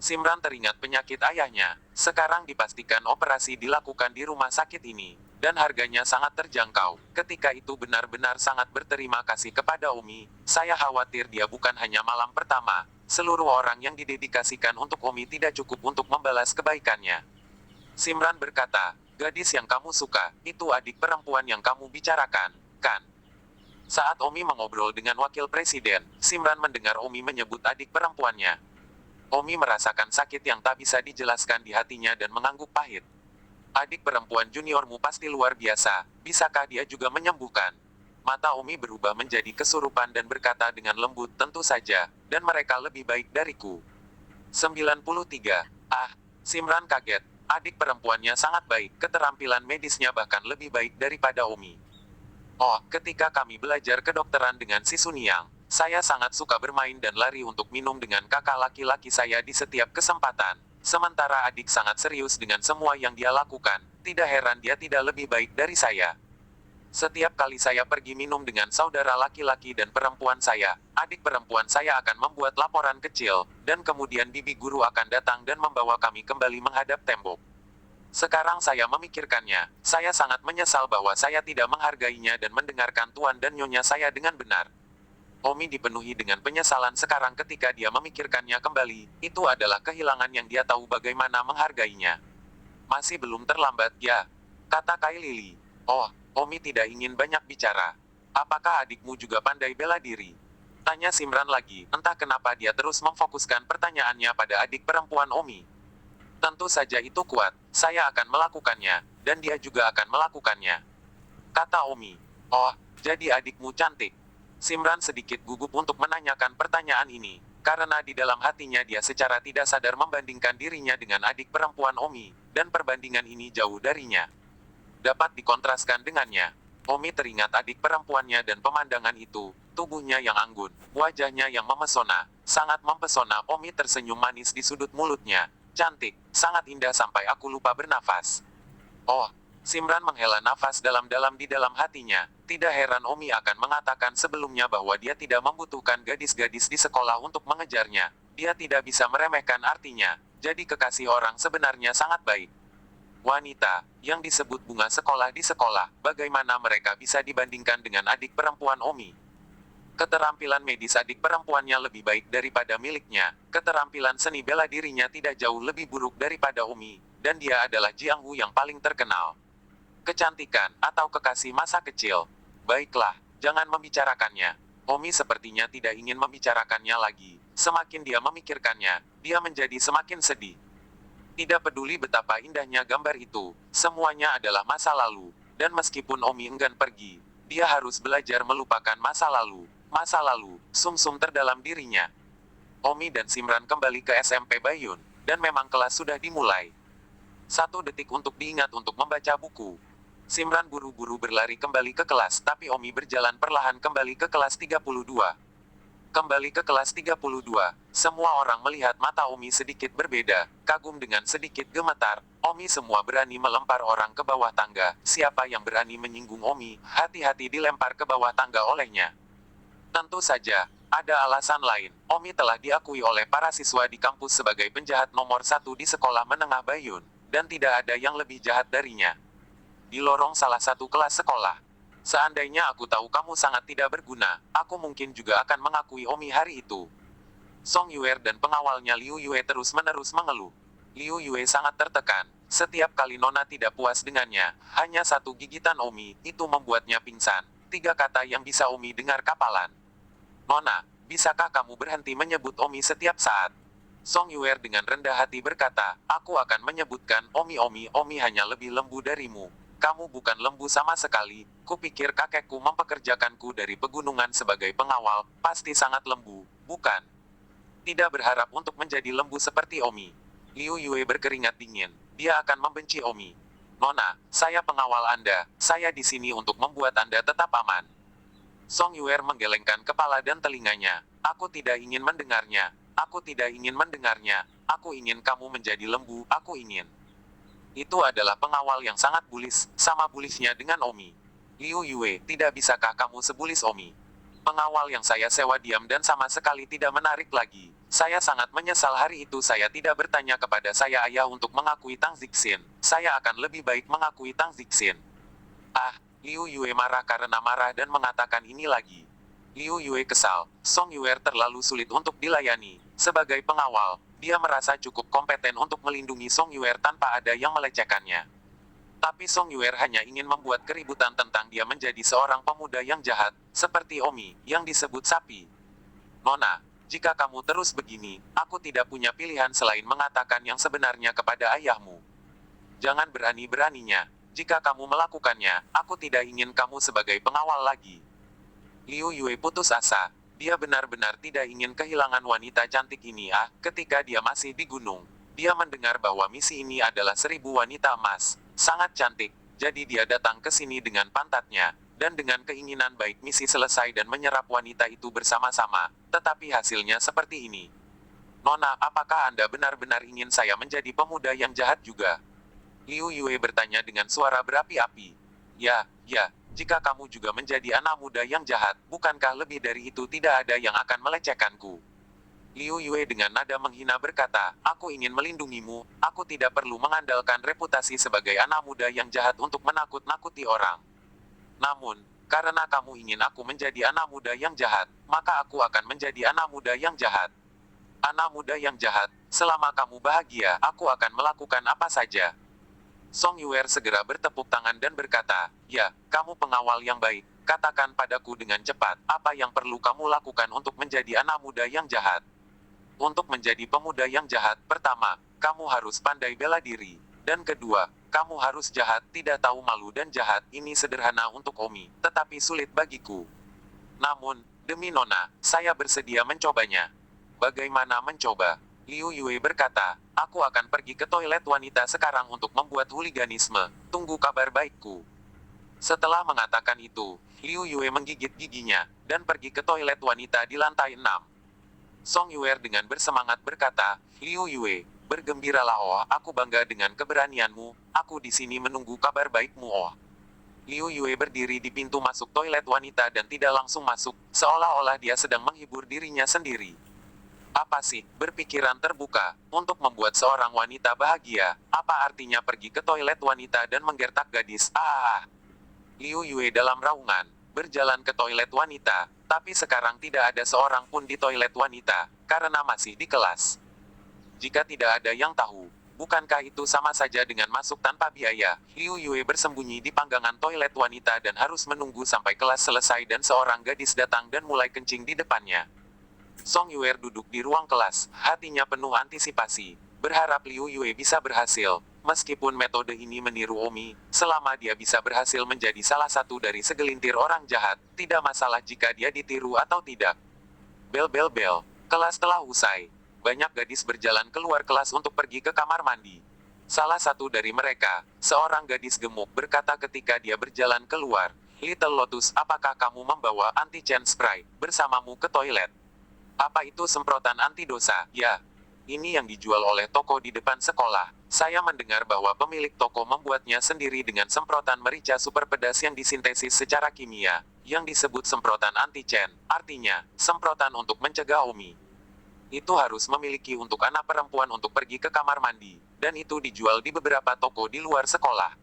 Simran teringat penyakit ayahnya. Sekarang dipastikan operasi dilakukan di rumah sakit ini, dan harganya sangat terjangkau. Ketika itu benar-benar sangat berterima kasih kepada Omi. Saya khawatir dia bukan hanya malam pertama. Seluruh orang yang didedikasikan untuk Omi tidak cukup untuk membalas kebaikannya. Simran berkata, gadis yang kamu suka, itu adik perempuan yang kamu bicarakan, kan? Saat Omi mengobrol dengan wakil presiden, Simran mendengar Omi menyebut adik perempuannya. Omi merasakan sakit yang tak bisa dijelaskan di hatinya dan mengangguk pahit. Adik perempuan juniormu pasti luar biasa, bisakah dia juga menyembuhkan? Mata Omi berubah menjadi kesurupan dan berkata dengan lembut, tentu saja, dan mereka lebih baik dariku. 93. Ah, Simran kaget. Adik perempuannya sangat baik, keterampilan medisnya bahkan lebih baik daripada Omi. Oh, ketika kami belajar kedokteran dengan si Suniang, saya sangat suka bermain dan lari untuk minum dengan kakak laki-laki saya di setiap kesempatan. Sementara adik sangat serius dengan semua yang dia lakukan, tidak heran dia tidak lebih baik dari saya. Setiap kali saya pergi minum dengan saudara laki-laki dan perempuan saya, adik perempuan saya akan membuat laporan kecil, dan kemudian bibi guru akan datang dan membawa kami kembali menghadap tembok. Sekarang saya memikirkannya, saya sangat menyesal bahwa saya tidak menghargainya dan mendengarkan tuan dan nyonya saya dengan benar. Omi dipenuhi dengan penyesalan sekarang ketika dia memikirkannya kembali, itu adalah kehilangan yang dia tahu bagaimana menghargainya. Masih belum terlambat ya, kata Kai Lily. Oh, Omi tidak ingin banyak bicara. Apakah adikmu juga pandai bela diri? Tanya Simran lagi, entah kenapa dia terus memfokuskan pertanyaannya pada adik perempuan Omi. Tentu saja itu kuat, saya akan melakukannya, dan dia juga akan melakukannya, kata Omi. Oh, jadi adikmu cantik. Simran sedikit gugup untuk menanyakan pertanyaan ini, karena di dalam hatinya dia secara tidak sadar membandingkan dirinya dengan adik perempuan Omi, dan perbandingan ini jauh darinya. Dapat dikontraskan dengannya. Omi teringat adik perempuannya dan pemandangan itu, tubuhnya yang anggun, wajahnya yang memesona, sangat mempesona. Omi tersenyum manis di sudut mulutnya. Cantik, sangat indah sampai aku lupa bernafas. Oh, Simran menghela nafas dalam-dalam di dalam hatinya. Tidak heran Omi akan mengatakan sebelumnya bahwa dia tidak membutuhkan gadis-gadis di sekolah untuk mengejarnya. Dia tidak bisa meremehkan artinya. Jadi kekasih orang sebenarnya sangat baik. Wanita, yang disebut bunga sekolah di sekolah, bagaimana mereka bisa dibandingkan dengan adik perempuan Omi? Keterampilan medis adik perempuannya lebih baik daripada miliknya, keterampilan seni bela dirinya tidak jauh lebih buruk daripada Omi, dan dia adalah Jianghu yang paling terkenal. Kecantikan, atau kekasih masa kecil. Baiklah, jangan membicarakannya. Omi sepertinya tidak ingin membicarakannya lagi. Semakin dia memikirkannya, dia menjadi semakin sedih. Tidak peduli betapa indahnya gambar itu, semuanya adalah masa lalu. Dan meskipun Omi enggan pergi, dia harus belajar melupakan masa lalu. Masa lalu, sum-sum terdalam dirinya. Omi dan Simran kembali ke SMP Bayun, dan memang kelas sudah dimulai. 1 detik untuk diingat untuk membaca buku. Simran buru-buru berlari kembali ke kelas, tapi Omi berjalan perlahan kembali ke kelas 32. Kembali ke kelas 32, semua orang melihat mata Omi sedikit berbeda, kagum dengan sedikit gemetar. Omi semua berani melempar orang ke bawah tangga, siapa yang berani menyinggung Omi, hati-hati dilempar ke bawah tangga olehnya. Tentu saja, ada alasan lain. Omi telah diakui oleh para siswa di kampus sebagai penjahat nomor 1 di sekolah menengah Bayun, dan tidak ada yang lebih jahat darinya. Di lorong salah satu kelas sekolah. Seandainya aku tahu kamu sangat tidak berguna, aku mungkin juga akan mengakui Omi hari itu. Song Yue dan pengawalnya Liu Yue terus-menerus mengeluh. Liu Yue sangat tertekan. Setiap kali Nona tidak puas dengannya, hanya satu gigitan Omi, itu membuatnya pingsan. 3 kata yang bisa Omi dengar kapalan. Nona, bisakah kamu berhenti menyebut Omi setiap saat? Song Yue dengan rendah hati berkata, aku akan menyebutkan Omi. Omi hanya lebih lembu darimu. Kamu bukan lembu sama sekali, kupikir kakekku mempekerjakanku dari pegunungan sebagai pengawal, pasti sangat lembu, bukan? Tidak berharap untuk menjadi lembu seperti Omi. Liu Yue berkeringat dingin, dia akan membenci Omi. Nona, saya pengawal Anda, saya di sini untuk membuat Anda tetap aman. Song Yue menggelengkan kepala dan telinganya, aku tidak ingin mendengarnya, aku tidak ingin mendengarnya, aku ingin kamu menjadi lembu, aku ingin. Itu adalah pengawal yang sangat bullish, sama bulishnya dengan Omi. Liu Yue, tidak bisakah kamu sebulis Omi? Pengawal yang saya sewa diam dan sama sekali tidak menarik lagi. Saya sangat menyesal hari itu saya tidak bertanya kepada saya ayah untuk mengakui Tang Zixin. Saya akan lebih baik mengakui Tang Zixin. Ah, Liu Yue marah karena marah dan mengatakan ini lagi. Liu Yue kesal, Song Yue terlalu sulit untuk dilayani. Sebagai pengawal, dia merasa cukup kompeten untuk melindungi Song Yue tanpa ada yang melecehkannya. Tapi Song Yue hanya ingin membuat keributan tentang dia menjadi seorang pemuda yang jahat, seperti Omi, yang disebut sapi. Nona, jika kamu terus begini, aku tidak punya pilihan selain mengatakan yang sebenarnya kepada ayahmu. Jangan berani-beraninya. Jika kamu melakukannya, aku tidak ingin kamu sebagai pengawal lagi. Liu Yue putus asa. Dia benar-benar tidak ingin kehilangan wanita cantik ini. Ketika dia masih di gunung, dia mendengar bahwa misi ini adalah 1000 wanita emas. Sangat cantik, jadi dia datang ke sini dengan pantatnya, dan dengan keinginan baik misi selesai dan menyerap wanita itu bersama-sama. Tetapi hasilnya seperti ini. Nona, apakah Anda benar-benar ingin saya menjadi pemuda yang jahat juga? Liu Yue bertanya dengan suara berapi-api. Ya, jika kamu juga menjadi anak muda yang jahat, bukankah lebih dari itu tidak ada yang akan melecehkanku? Liu Yue dengan nada menghina berkata, aku ingin melindungimu, aku tidak perlu mengandalkan reputasi sebagai anak muda yang jahat untuk menakut-nakuti orang. Namun, karena kamu ingin aku menjadi anak muda yang jahat, maka aku akan menjadi anak muda yang jahat. Anak muda yang jahat, selama kamu bahagia, aku akan melakukan apa saja. Song Yuer segera bertepuk tangan dan berkata, "Ya, kamu pengawal yang baik. Katakan padaku dengan cepat, apa yang perlu kamu lakukan untuk menjadi anak muda yang jahat?" Untuk menjadi pemuda yang jahat, pertama, kamu harus pandai bela diri. Dan kedua, kamu harus jahat, tidak tahu malu dan jahat. Ini sederhana untuk Omi, tetapi sulit bagiku. Namun, demi Nona, saya bersedia mencobanya. Bagaimana mencoba? Liu Yue berkata, aku akan pergi ke toilet wanita sekarang untuk membuat huliganisme. Tunggu kabar baikku. Setelah mengatakan itu, Liu Yue menggigit giginya, dan pergi ke toilet wanita di lantai 6. Song Yuer dengan bersemangat berkata, Liu Yue, bergembiralah oh, aku bangga dengan keberanianmu, aku di sini menunggu kabar baikmu oh. Liu Yue berdiri di pintu masuk toilet wanita dan tidak langsung masuk, seolah-olah dia sedang menghibur dirinya sendiri. Apa sih, berpikiran terbuka, untuk membuat seorang wanita bahagia, apa artinya pergi ke toilet wanita dan menggertak gadis, Liu Yue dalam raungan, berjalan ke toilet wanita, tapi sekarang tidak ada seorang pun di toilet wanita, karena masih di kelas. Jika tidak ada yang tahu, bukankah itu sama saja dengan masuk tanpa biaya? Liu Yue bersembunyi di panggangan toilet wanita dan harus menunggu sampai kelas selesai dan seorang gadis datang dan mulai kencing di depannya. Song Yuer duduk di ruang kelas, hatinya penuh antisipasi, berharap Liu Yue bisa berhasil. Meskipun metode ini meniru Omi, selama dia bisa berhasil menjadi salah satu dari segelintir orang jahat, tidak masalah jika dia ditiru atau tidak. Bel bel bel, kelas telah usai. Banyak gadis berjalan keluar kelas untuk pergi ke kamar mandi. Salah satu dari mereka, seorang gadis gemuk berkata ketika dia berjalan keluar, Little Lotus, apakah kamu membawa anti-chain spray bersamamu ke toilet? Apa itu semprotan anti dosa? Ya. Ini yang dijual oleh toko di depan sekolah. Saya mendengar bahwa pemilik toko membuatnya sendiri dengan semprotan merica super pedas yang disintesis secara kimia, yang disebut semprotan anti-chain, artinya, semprotan untuk mencegah Omi. Itu harus memiliki untuk anak perempuan untuk pergi ke kamar mandi, dan itu dijual di beberapa toko di luar sekolah.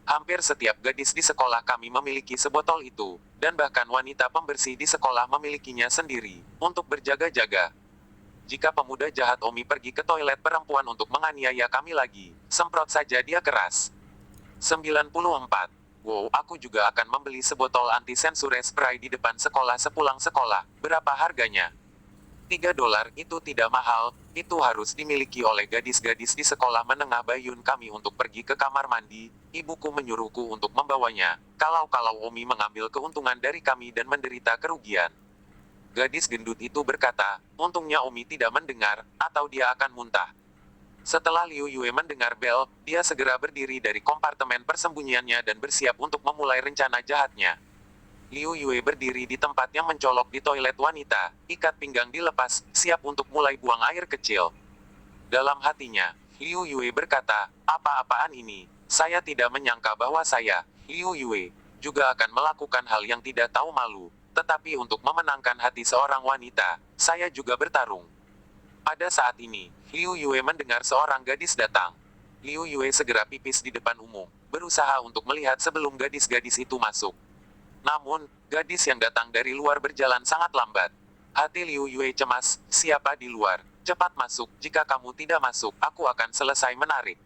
Hampir setiap gadis di sekolah kami memiliki sebotol itu, dan bahkan wanita pembersih di sekolah memilikinya sendiri, untuk berjaga-jaga. Jika pemuda jahat Omi pergi ke toilet perempuan untuk menganiaya kami lagi, semprot saja dia keras. 94. Wow, aku juga akan membeli sebotol anti-sensure spray di depan sekolah sepulang sekolah. Berapa harganya? $3 itu tidak mahal, itu harus dimiliki oleh gadis-gadis di sekolah menengah Bayun kami untuk pergi ke kamar mandi, ibuku menyuruhku untuk membawanya, kalau-kalau Omi mengambil keuntungan dari kami dan menderita kerugian. Gadis gendut itu berkata, untungnya Omi tidak mendengar, atau dia akan muntah. Setelah Liu Yue mendengar bel, dia segera berdiri dari kompartemen persembunyiannya dan bersiap untuk memulai rencana jahatnya. Liu Yue berdiri di tempat yang mencolok di toilet wanita, ikat pinggang dilepas, siap untuk mulai buang air kecil. Dalam hatinya, Liu Yue berkata, apa-apaan ini? Saya tidak menyangka bahwa saya, Liu Yue, juga akan melakukan hal yang tidak tahu malu. Tetapi untuk memenangkan hati seorang wanita, saya juga bertarung. Pada saat ini, Liu Yue mendengar seorang gadis datang. Liu Yue segera pipis di depan umum, berusaha untuk melihat sebelum gadis-gadis itu masuk. Namun, gadis yang datang dari luar berjalan sangat lambat. Hati Liu Yue cemas, siapa di luar? Cepat masuk, jika kamu tidak masuk, aku akan selesai menarik.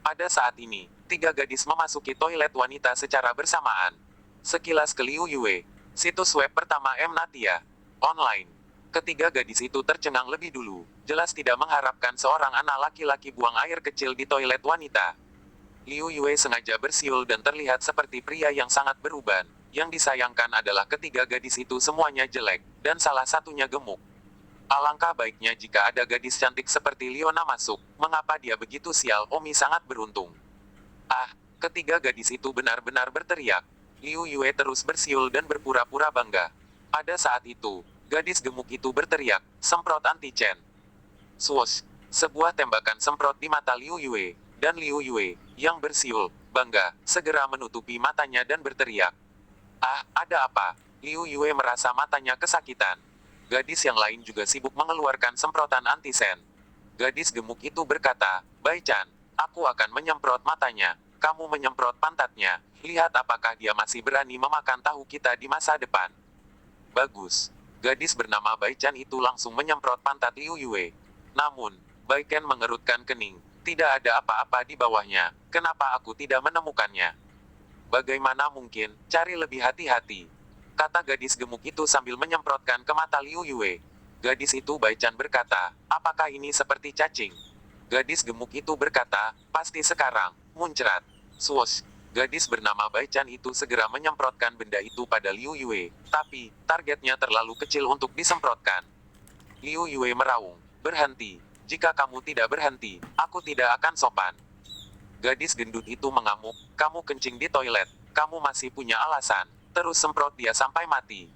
Pada saat ini, 3 gadis memasuki toilet wanita secara bersamaan. Sekilas ke Liu Yue. Situs web pertama Mnatia. Online. Ketiga gadis itu tercengang lebih dulu, jelas tidak mengharapkan seorang anak laki-laki buang air kecil di toilet wanita. Liu Yue sengaja bersiul dan terlihat seperti pria yang sangat beruban. Yang disayangkan adalah ketiga gadis itu semuanya jelek, dan salah satunya gemuk. Alangkah baiknya jika ada gadis cantik seperti Liona masuk, mengapa dia begitu sial? Omi sangat beruntung. Ketiga gadis itu benar-benar berteriak. Liu Yue terus bersiul dan berpura-pura bangga. Pada saat itu, gadis gemuk itu berteriak, semprot anti-chain. Swoosh, sebuah tembakan semprot di mata Liu Yue, dan Liu Yue, yang bersiul, bangga, segera menutupi matanya dan berteriak. Ada apa? Liu Yue merasa matanya kesakitan. Gadis yang lain juga sibuk mengeluarkan semprotan anti-sen. Gadis gemuk itu berkata, Bai-chan, aku akan menyemprot matanya. Kamu menyemprot pantatnya. Lihat apakah dia masih berani memakan tahu kita di masa depan. Bagus. Gadis bernama Bai-chan itu langsung menyemprot pantat Liu Yue. Namun, Bai-chen mengerutkan kening. Tidak ada apa-apa di bawahnya. Kenapa aku tidak menemukannya? Bagaimana mungkin? Cari lebih hati-hati, kata gadis gemuk itu sambil menyemprotkan ke mata Liu Yue. Gadis itu Baichan berkata, apakah ini seperti cacing? Gadis gemuk itu berkata, pasti sekarang. Muncrat. Swoosh. Gadis bernama Baichan itu segera menyemprotkan benda itu pada Liu Yue. Tapi, targetnya terlalu kecil untuk disemprotkan. Liu Yue meraung. Berhenti. Jika kamu tidak berhenti, aku tidak akan sopan. Gadis gendut itu mengamuk, kamu kencing di toilet, kamu masih punya alasan, terus semprot dia sampai mati.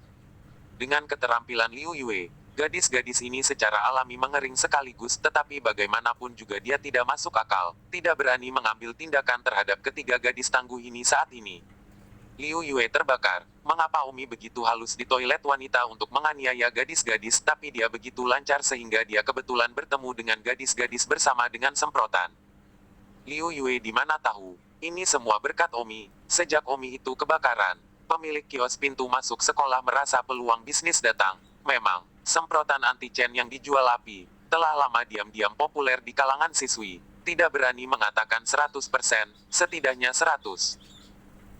Dengan keterampilan Liu Yue, gadis-gadis ini secara alami mengering sekaligus tetapi bagaimanapun juga dia tidak masuk akal, tidak berani mengambil tindakan terhadap ketiga gadis tangguh ini saat ini. Liu Yue terbakar, mengapa Omi begitu halus di toilet wanita untuk menganiaya gadis-gadis tapi dia begitu lancar sehingga dia kebetulan bertemu dengan gadis-gadis bersama dengan semprotan. Liu Yue di mana tahu, ini semua berkat Omi. Sejak Omi itu kebakaran, pemilik kios pintu masuk sekolah merasa peluang bisnis datang. Memang, semprotan anti-Chen yang dijual api, telah lama diam-diam populer di kalangan siswi. Tidak berani mengatakan 100%, setidaknya 80%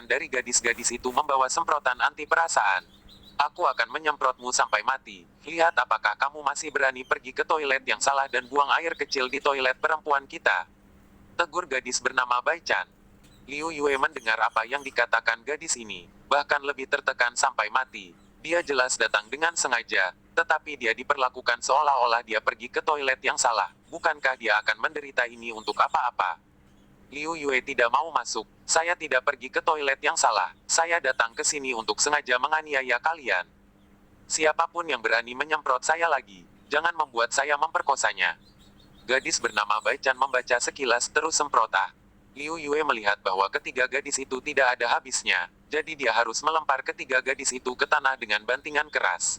dari gadis-gadis itu membawa semprotan anti perasaan. Aku akan menyemprotmu sampai mati. Lihat apakah kamu masih berani pergi ke toilet yang salah dan buang air kecil di toilet perempuan kita. Tegur gadis bernama Baichan. Liu Yue mendengar apa yang dikatakan gadis ini, bahkan lebih tertekan sampai mati. Dia jelas datang dengan sengaja, tetapi dia diperlakukan seolah-olah dia pergi ke toilet yang salah. Bukankah dia akan menderita ini untuk apa-apa? Liu Yue tidak mau masuk. Saya tidak pergi ke toilet yang salah. Saya datang ke sini untuk sengaja menganiaya kalian. Siapapun yang berani menyemprot saya lagi, jangan membuat saya memperkosanya. Gadis bernama Baichan membaca sekilas terus semprota. Liu Yue melihat bahwa ketiga gadis itu tidak ada habisnya, jadi dia harus melempar ketiga gadis itu ke tanah dengan bantingan keras.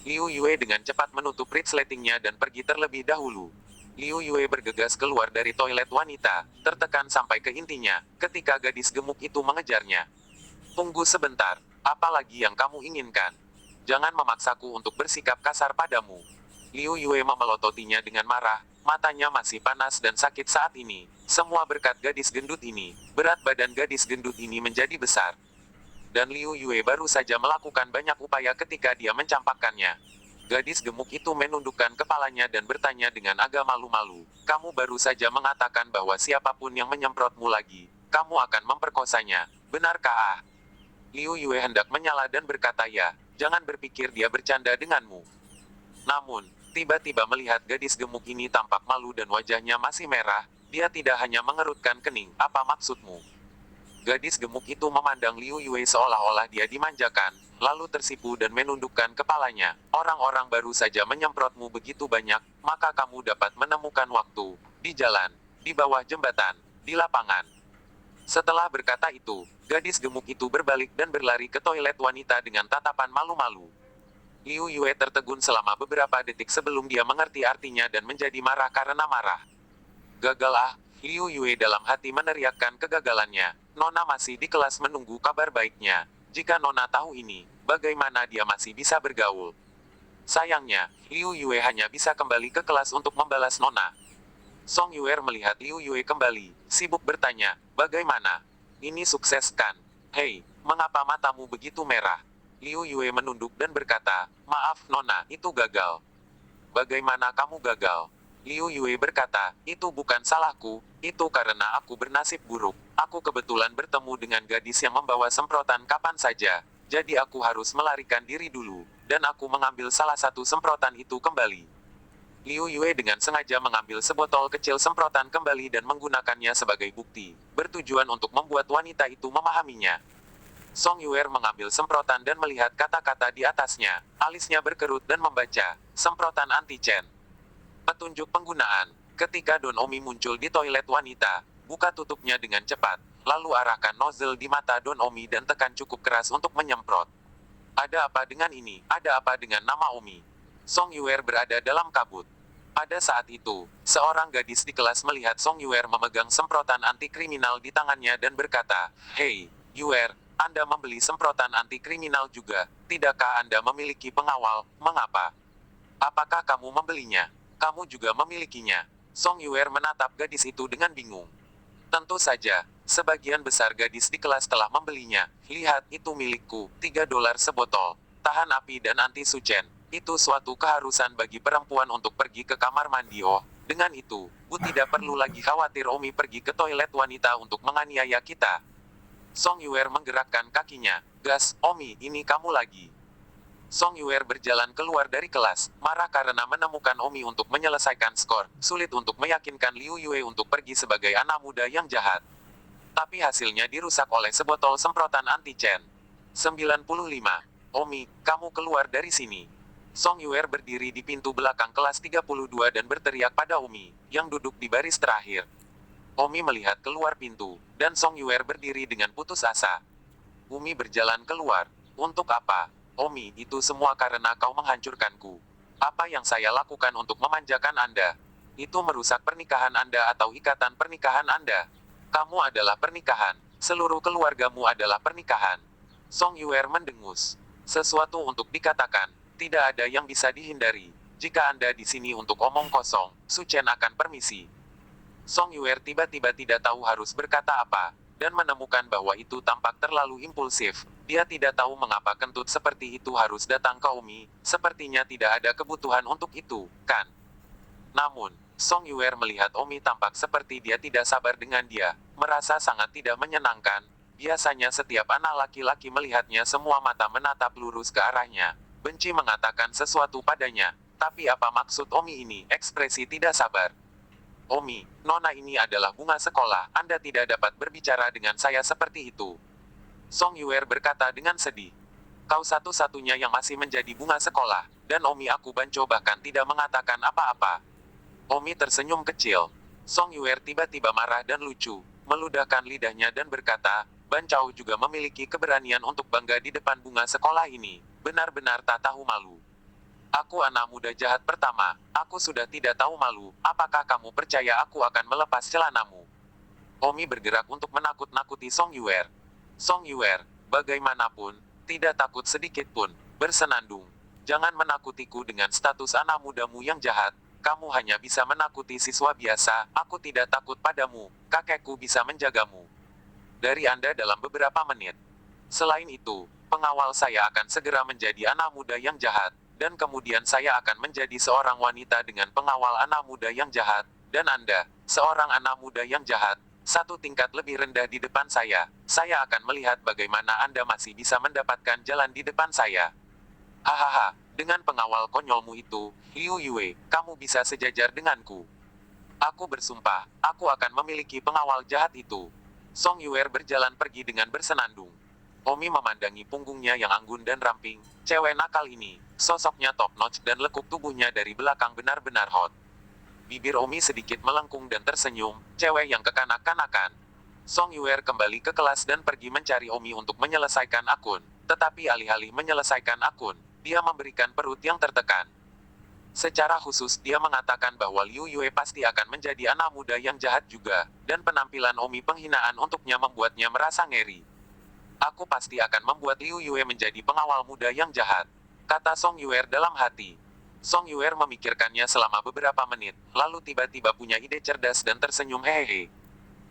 Liu Yue dengan cepat menutup resletingnya dan pergi terlebih dahulu. Liu Yue bergegas keluar dari toilet wanita, tertekan sampai ke intinya, ketika gadis gemuk itu mengejarnya. Tunggu sebentar, apa lagi yang kamu inginkan? Jangan memaksaku untuk bersikap kasar padamu. Liu Yue memelototinya dengan marah, matanya masih panas dan sakit saat ini. Semua berkat gadis gendut ini, berat badan gadis gendut ini menjadi besar. Dan Liu Yue baru saja melakukan banyak upaya ketika dia mencampakkannya. Gadis gemuk itu menundukkan kepalanya dan bertanya dengan agak malu-malu. Kamu baru saja mengatakan bahwa siapapun yang menyemprotmu lagi, kamu akan memperkosanya. Benarkah ah? Liu Yue hendak menyala dan berkata ya, jangan berpikir dia bercanda denganmu. Namun, tiba-tiba melihat gadis gemuk ini tampak malu dan wajahnya masih merah, dia tidak hanya mengerutkan kening, apa maksudmu? Gadis gemuk itu memandang Liu Yue seolah-olah dia dimanjakan, lalu tersipu dan menundukkan kepalanya. Orang-orang baru saja menyemprotmu begitu banyak, maka kamu dapat menemukan waktu, di jalan, di bawah jembatan, di lapangan. Setelah berkata itu, gadis gemuk itu berbalik dan berlari ke toilet wanita dengan tatapan malu-malu. Liu Yue tertegun selama beberapa detik sebelum dia mengerti artinya dan menjadi marah karena marah. Gagal ah, Liu Yue dalam hati meneriakkan kegagalannya. Nona masih di kelas menunggu kabar baiknya. Jika Nona tahu ini, bagaimana dia masih bisa bergaul? Sayangnya, Liu Yue hanya bisa kembali ke kelas untuk membalas Nona. Song Yuer melihat Liu Yue kembali, sibuk bertanya, bagaimana? Ini sukses kan? Hei, mengapa matamu begitu merah? Liu Yue menunduk dan berkata, maaf Nona, itu gagal. Bagaimana kamu gagal? Liu Yue berkata, itu bukan salahku, itu karena aku bernasib buruk. Aku kebetulan bertemu dengan gadis yang membawa semprotan kapan saja, jadi aku harus melarikan diri dulu, dan aku mengambil salah satu semprotan itu kembali. Liu Yue dengan sengaja mengambil sebotol kecil semprotan kembali dan menggunakannya sebagai bukti, bertujuan untuk membuat wanita itu memahaminya. Song Yuer mengambil semprotan dan melihat kata-kata di atasnya, alisnya berkerut dan membaca, semprotan anti-Chen. Petunjuk penggunaan. Ketika Don Omi muncul di toilet wanita, buka tutupnya dengan cepat, lalu arahkan nozzle di mata Don Omi dan tekan cukup keras untuk menyemprot. Ada apa dengan ini? Ada apa dengan nama Omi? Song Yuer berada dalam kabut. Pada saat itu, seorang gadis di kelas melihat Song Yuer memegang semprotan anti kriminal di tangannya dan berkata, Hei, Yuer, Anda membeli semprotan anti kriminal juga, tidakkah Anda memiliki pengawal? Mengapa? Apakah kamu membelinya? Kamu juga memilikinya. Song Yuer menatap gadis itu dengan bingung. Tentu saja, sebagian besar gadis di kelas telah membelinya. Lihat, itu milikku, $3 sebotol. Tahan api dan anti-sucen. Itu suatu keharusan bagi perempuan untuk pergi ke kamar mandi. Oh, dengan itu, Bu tidak perlu lagi khawatir Omi pergi ke toilet wanita untuk menganiaya kita. Song Yuer menggerakkan kakinya. Gas, Omi, ini kamu lagi. Song Yuer berjalan keluar dari kelas, marah karena menemukan Omi untuk menyelesaikan skor. Sulit untuk meyakinkan Liu Yue untuk pergi sebagai anak muda yang jahat. Tapi hasilnya dirusak oleh sebotol semprotan anti-Chen. 95. Omi, kamu keluar dari sini. Song Yuer berdiri di pintu belakang kelas 32 dan berteriak pada Omi, yang duduk di baris terakhir. Omi melihat keluar pintu, dan Song Yuer berdiri dengan putus asa. Omi berjalan keluar. Untuk apa? Omi, itu semua karena kau menghancurkanku. Apa yang saya lakukan untuk memanjakan Anda? Itu merusak pernikahan Anda atau ikatan pernikahan Anda. Kamu adalah pernikahan. Seluruh keluargamu adalah pernikahan. Song Yuer mendengus. Sesuatu untuk dikatakan. Tidak ada yang bisa dihindari. Jika Anda di sini untuk omong kosong, Su Chen akan permisi. Song Yuer tiba-tiba tidak tahu harus berkata apa, dan menemukan bahwa itu tampak terlalu impulsif. Dia tidak tahu mengapa kentut seperti itu harus datang ke Omi, sepertinya tidak ada kebutuhan untuk itu, kan? Namun, Song Yuer melihat Omi tampak seperti dia tidak sabar dengan dia, merasa sangat tidak menyenangkan. Biasanya setiap anak laki-laki melihatnya semua mata menatap lurus ke arahnya, benci mengatakan sesuatu padanya. Tapi apa maksud Omi ini? Ekspresi tidak sabar. Omi, Nona ini adalah bunga sekolah, Anda tidak dapat berbicara dengan saya seperti itu. Song Yuer berkata dengan sedih. Kau satu-satunya yang masih menjadi bunga sekolah, dan Omi aku Banco bahkan tidak mengatakan apa-apa. Omi tersenyum kecil. Song Yuer tiba-tiba marah dan lucu, meludahkan lidahnya dan berkata, Bancao juga memiliki keberanian untuk bangga di depan bunga sekolah ini, benar-benar tak tahu malu. Aku anak muda jahat pertama, aku sudah tidak tahu malu, apakah kamu percaya aku akan melepas celanamu? Omi bergerak untuk menakut-nakuti Song Yuer. Song Yuer, bagaimanapun, tidak takut sedikit pun, bersenandung. Jangan menakutiku dengan status anak mudamu yang jahat, kamu hanya bisa menakuti siswa biasa, aku tidak takut padamu, kakekku bisa menjagamu. Dari Anda dalam beberapa menit. Selain itu, pengawal saya akan segera menjadi anak muda yang jahat, dan kemudian saya akan menjadi seorang wanita dengan pengawal anak muda yang jahat, dan Anda, seorang anak muda yang jahat, satu tingkat lebih rendah di depan saya akan melihat bagaimana Anda masih bisa mendapatkan jalan di depan saya. Hahaha, dengan pengawal konyolmu itu, Liu Yue, kamu bisa sejajar denganku. Aku bersumpah, aku akan memiliki pengawal jahat itu. Song Yuer berjalan pergi dengan bersenandung. Omi memandangi punggungnya yang anggun dan ramping, cewek nakal ini, sosoknya top notch dan lekuk tubuhnya dari belakang benar-benar hot. Bibir Omi sedikit melengkung dan tersenyum, cewek yang kekanak-kanakan. Song Yuer kembali ke kelas dan pergi mencari Omi untuk menyelesaikan akun. Tetapi alih-alih menyelesaikan akun, dia memberikan perut yang tertekan. Secara khusus dia mengatakan bahwa Liu Yue pasti akan menjadi anak muda yang jahat juga, dan penampilan Omi penghinaan untuknya membuatnya merasa ngeri. Aku pasti akan membuat Liu Yue menjadi pengawal muda yang jahat, kata Song Yuer dalam hati. Song Yuer memikirkannya selama beberapa menit, lalu tiba-tiba punya ide cerdas dan tersenyum hehehe.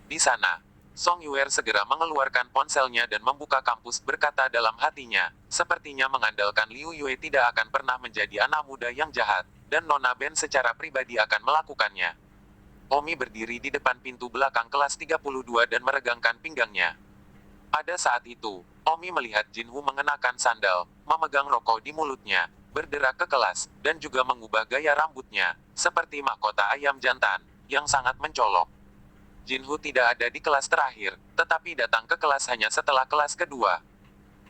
Di sana, Song Yuer segera mengeluarkan ponselnya dan membuka kampus berkata dalam hatinya, sepertinya mengandalkan Liu Yue tidak akan pernah menjadi anak muda yang jahat, dan Nona Ben secara pribadi akan melakukannya. Omi berdiri di depan pintu belakang kelas 32 dan meregangkan pinggangnya. Pada saat itu, Omi melihat Jinhu mengenakan sandal, memegang rokok di mulutnya, bergerak ke kelas, dan juga mengubah gaya rambutnya, seperti mahkota ayam jantan, yang sangat mencolok. Jinhu tidak ada di kelas terakhir, tetapi datang ke kelas hanya setelah kelas kedua.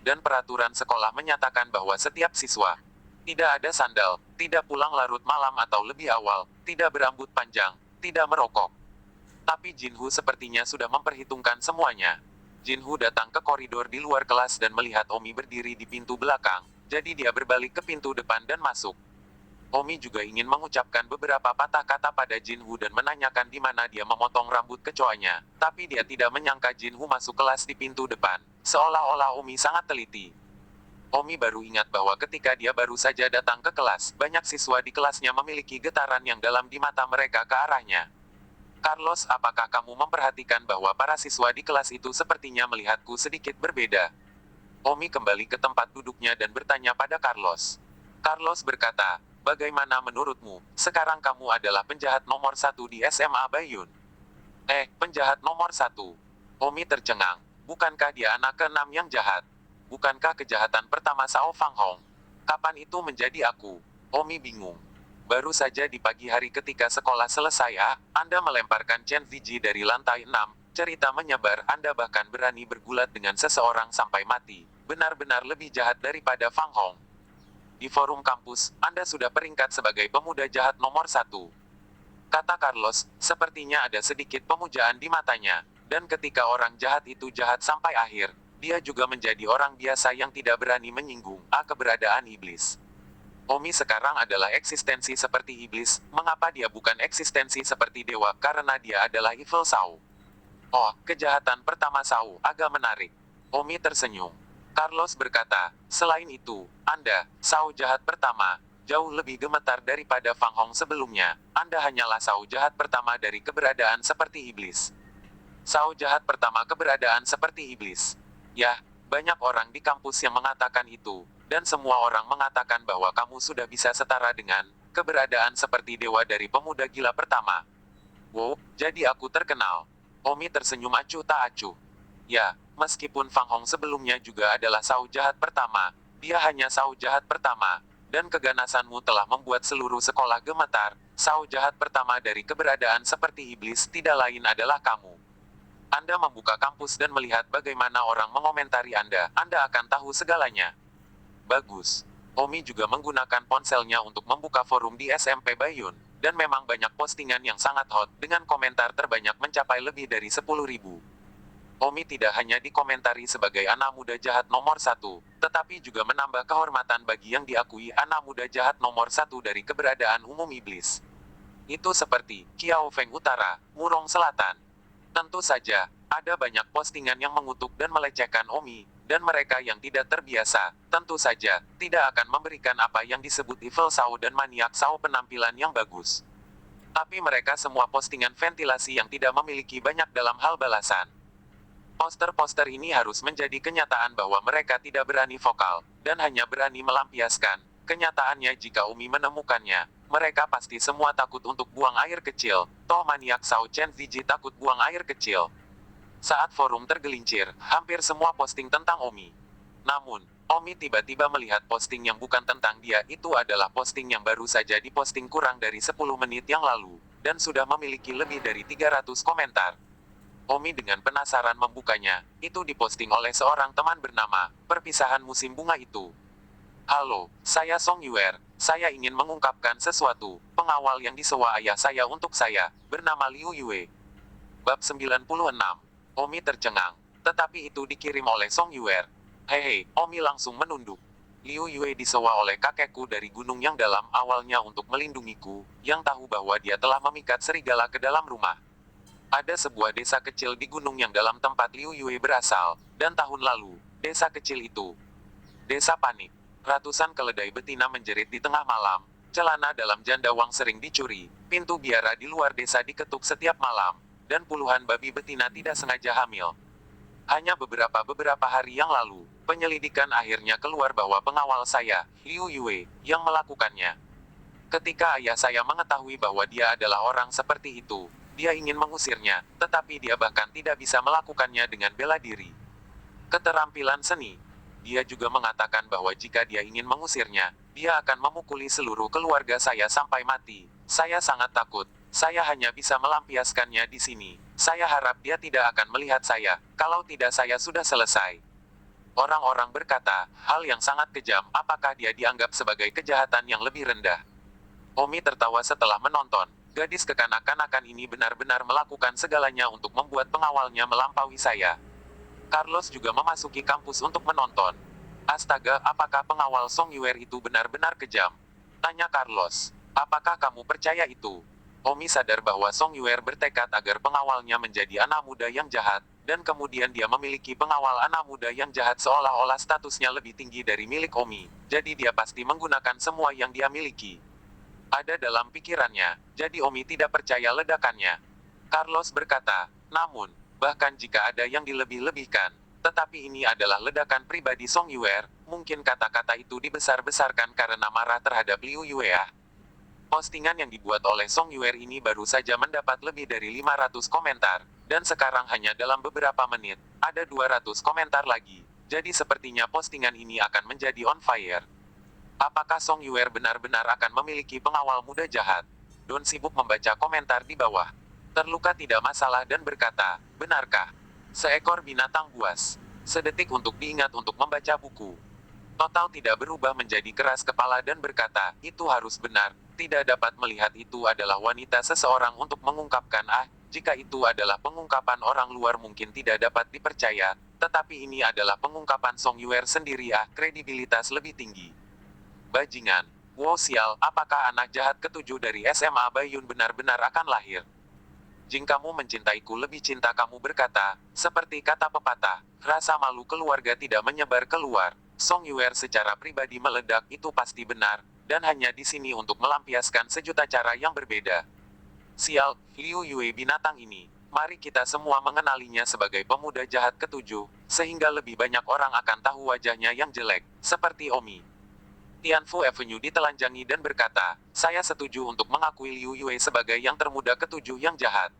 Dan peraturan sekolah menyatakan bahwa setiap siswa tidak ada sandal, tidak pulang larut malam atau lebih awal, tidak berambut panjang, tidak merokok. Tapi Jinhu sepertinya sudah memperhitungkan semuanya. Jinhu datang ke koridor di luar kelas dan melihat Omi berdiri di pintu belakang, jadi dia berbalik ke pintu depan dan masuk. Omi juga ingin mengucapkan beberapa patah kata pada Jinhu dan menanyakan di mana dia memotong rambut kecoanya, tapi dia tidak menyangka Jinhu masuk kelas di pintu depan, seolah-olah Omi sangat teliti. Omi baru ingat bahwa ketika dia baru saja datang ke kelas, banyak siswa di kelasnya memiliki getaran yang dalam di mata mereka ke arahnya. Carlos, apakah kamu memperhatikan bahwa para siswa di kelas itu sepertinya melihatku sedikit berbeda? Omi kembali ke tempat duduknya dan bertanya pada Carlos. Carlos berkata, bagaimana menurutmu, sekarang kamu adalah penjahat nomor satu di SMA Bayun. Penjahat nomor satu. Omi tercengang. Bukankah dia anak keenam yang jahat? Bukankah kejahatan pertama Sao Fang Hong? Kapan itu menjadi aku? Omi bingung. Baru saja di pagi hari ketika sekolah selesai Anda melemparkan Chen Ziji dari lantai 6. Cerita menyebar, Anda bahkan berani bergulat dengan seseorang sampai mati. Benar-benar lebih jahat daripada Fang Hong. Di forum kampus, Anda sudah peringkat sebagai pemuda jahat nomor satu. Kata Carlos, sepertinya ada sedikit pemujaan di matanya. Dan ketika orang jahat itu jahat sampai akhir, dia juga menjadi orang biasa yang tidak berani menyinggung keberadaan iblis. Omi sekarang adalah eksistensi seperti iblis, mengapa dia bukan eksistensi seperti dewa? Karena dia adalah Evil Sao. Oh, kejahatan pertama Sao, agak menarik. Omi tersenyum. Carlos berkata, selain itu, Anda, Sao jahat pertama, jauh lebih gemetar daripada Fang Hong sebelumnya. Anda hanyalah Sao jahat pertama dari keberadaan seperti iblis. Sao jahat pertama keberadaan seperti iblis. Ya, banyak orang di kampus yang mengatakan itu, dan semua orang mengatakan bahwa kamu sudah bisa setara dengan keberadaan seperti dewa dari pemuda gila pertama. Wow, jadi aku terkenal. Omi tersenyum acuh tak acuh. Ya, meskipun Fang Hong sebelumnya juga adalah Sao jahat pertama, dia hanya Sao jahat pertama, dan keganasanmu telah membuat seluruh sekolah gemetar. Sao jahat pertama dari keberadaan seperti iblis tidak lain adalah kamu. Anda membuka kampus dan melihat bagaimana orang mengomentari Anda akan tahu segalanya. Bagus. Omi juga menggunakan ponselnya untuk membuka forum di SMP Bayun, dan memang banyak postingan yang sangat hot, dengan komentar terbanyak mencapai lebih dari 10.000. Omi tidak hanya dikomentari sebagai anak muda jahat nomor satu, tetapi juga menambah kehormatan bagi yang diakui anak muda jahat nomor satu dari keberadaan umum iblis. Itu seperti Kiao Feng Utara, Murong Selatan. Tentu saja, ada banyak postingan yang mengutuk dan melecehkan Omi, dan mereka yang tidak terbiasa, tentu saja, tidak akan memberikan apa yang disebut Evil Sao dan Maniak Sao penampilan yang bagus. Tapi mereka semua postingan ventilasi yang tidak memiliki banyak dalam hal balasan. Poster-poster ini harus menjadi kenyataan bahwa mereka tidak berani vokal, dan hanya berani melampiaskan. Kenyataannya jika Umi menemukannya, mereka pasti semua takut untuk buang air kecil. Toh maniak Sao Chen Ziji takut buang air kecil. Saat forum tergelincir, hampir semua posting tentang Omi. Namun, Omi tiba-tiba melihat posting yang bukan tentang dia. Itu adalah posting yang baru saja diposting kurang dari 10 menit yang lalu, dan sudah memiliki lebih dari 300 komentar. Omi dengan penasaran membukanya. Itu diposting oleh seorang teman bernama Perpisahan Musim Bunga Itu. Halo, saya Song Yuer. Saya ingin mengungkapkan sesuatu. Pengawal yang disewa ayah saya untuk saya, bernama Liu Yue. Bab 96. Omi tercengang. Tetapi itu dikirim oleh Song Yuer. Hehe, Omi langsung menunduk. Liu Yue disewa oleh kakekku dari gunung yang dalam awalnya untuk melindungiku, yang tahu bahwa dia telah memikat serigala ke dalam rumah. Ada sebuah desa kecil di gunung yang dalam tempat Liu Yue berasal, dan tahun lalu, desa kecil itu. Desa panik. Ratusan keledai betina menjerit di tengah malam, celana dalam jandawang sering dicuri, pintu biara di luar desa diketuk setiap malam, dan puluhan babi betina tidak sengaja hamil. Hanya beberapa hari yang lalu, penyelidikan akhirnya keluar bahwa pengawal saya, Liu Yue, yang melakukannya. Ketika ayah saya mengetahui bahwa dia adalah orang seperti itu, dia ingin mengusirnya, tetapi dia bahkan tidak bisa melakukannya dengan bela diri. Keterampilan seni. Dia juga mengatakan bahwa jika dia ingin mengusirnya, dia akan memukuli seluruh keluarga saya sampai mati. Saya sangat takut. Saya hanya bisa melampiaskannya di sini. Saya harap dia tidak akan melihat saya, kalau tidak saya sudah selesai. Orang-orang berkata, hal yang sangat kejam, apakah dia dianggap sebagai kejahatan yang lebih rendah? Omi tertawa setelah menonton. Gadis kekanak-kanakan ini benar-benar melakukan segalanya untuk membuat pengawalnya melampaui saya. Carlos juga memasuki kampus untuk menonton. Astaga, apakah pengawal Song Yuer itu benar-benar kejam? Tanya Carlos. Apakah kamu percaya itu? Omi sadar bahwa Song Yuer bertekad agar pengawalnya menjadi anak muda yang jahat, dan kemudian dia memiliki pengawal anak muda yang jahat seolah-olah statusnya lebih tinggi dari milik Omi, jadi dia pasti menggunakan semua yang dia miliki. Ada dalam pikirannya, jadi Omi tidak percaya ledakannya. Carlos berkata, namun, bahkan jika ada yang dilebih-lebihkan, tetapi ini adalah ledakan pribadi Song Yuer, mungkin kata-kata itu dibesar-besarkan karena marah terhadap Liu Yue ya. Postingan yang dibuat oleh Song Yuer ini baru saja mendapat lebih dari 500 komentar, dan sekarang hanya dalam beberapa menit, ada 200 komentar lagi. Jadi sepertinya postingan ini akan menjadi on fire. Apakah Song Yuer benar-benar akan memiliki pengawal muda jahat? Don sibuk membaca komentar di bawah. Terluka tidak masalah dan berkata, benarkah? Seekor binatang buas. Sedetik untuk diingat untuk membaca buku. Total tidak berubah menjadi keras kepala dan berkata, itu harus benar. Tidak dapat melihat itu adalah wanita seseorang untuk mengungkapkan jika itu adalah pengungkapan orang luar mungkin tidak dapat dipercaya, tetapi ini adalah pengungkapan Song Yuer sendiri kredibilitas lebih tinggi. Bajingan. Wow sial, apakah anak jahat ketujuh dari SMA Baiyun benar-benar akan lahir? Jika kamu mencintaiku lebih cinta kamu berkata, seperti kata pepatah, rasa malu keluarga tidak menyebar keluar. Song Yuer secara pribadi meledak itu pasti benar, dan hanya di sini untuk melampiaskan sejuta cara yang berbeda. Sial, Liu Yue binatang ini. Mari kita semua mengenalinya sebagai pemuda jahat ketujuh, sehingga lebih banyak orang akan tahu wajahnya yang jelek, seperti Omi. Tianfu Avenue ditelanjangi dan berkata, saya setuju untuk mengakui Liu Yue sebagai yang termuda ketujuh yang jahat.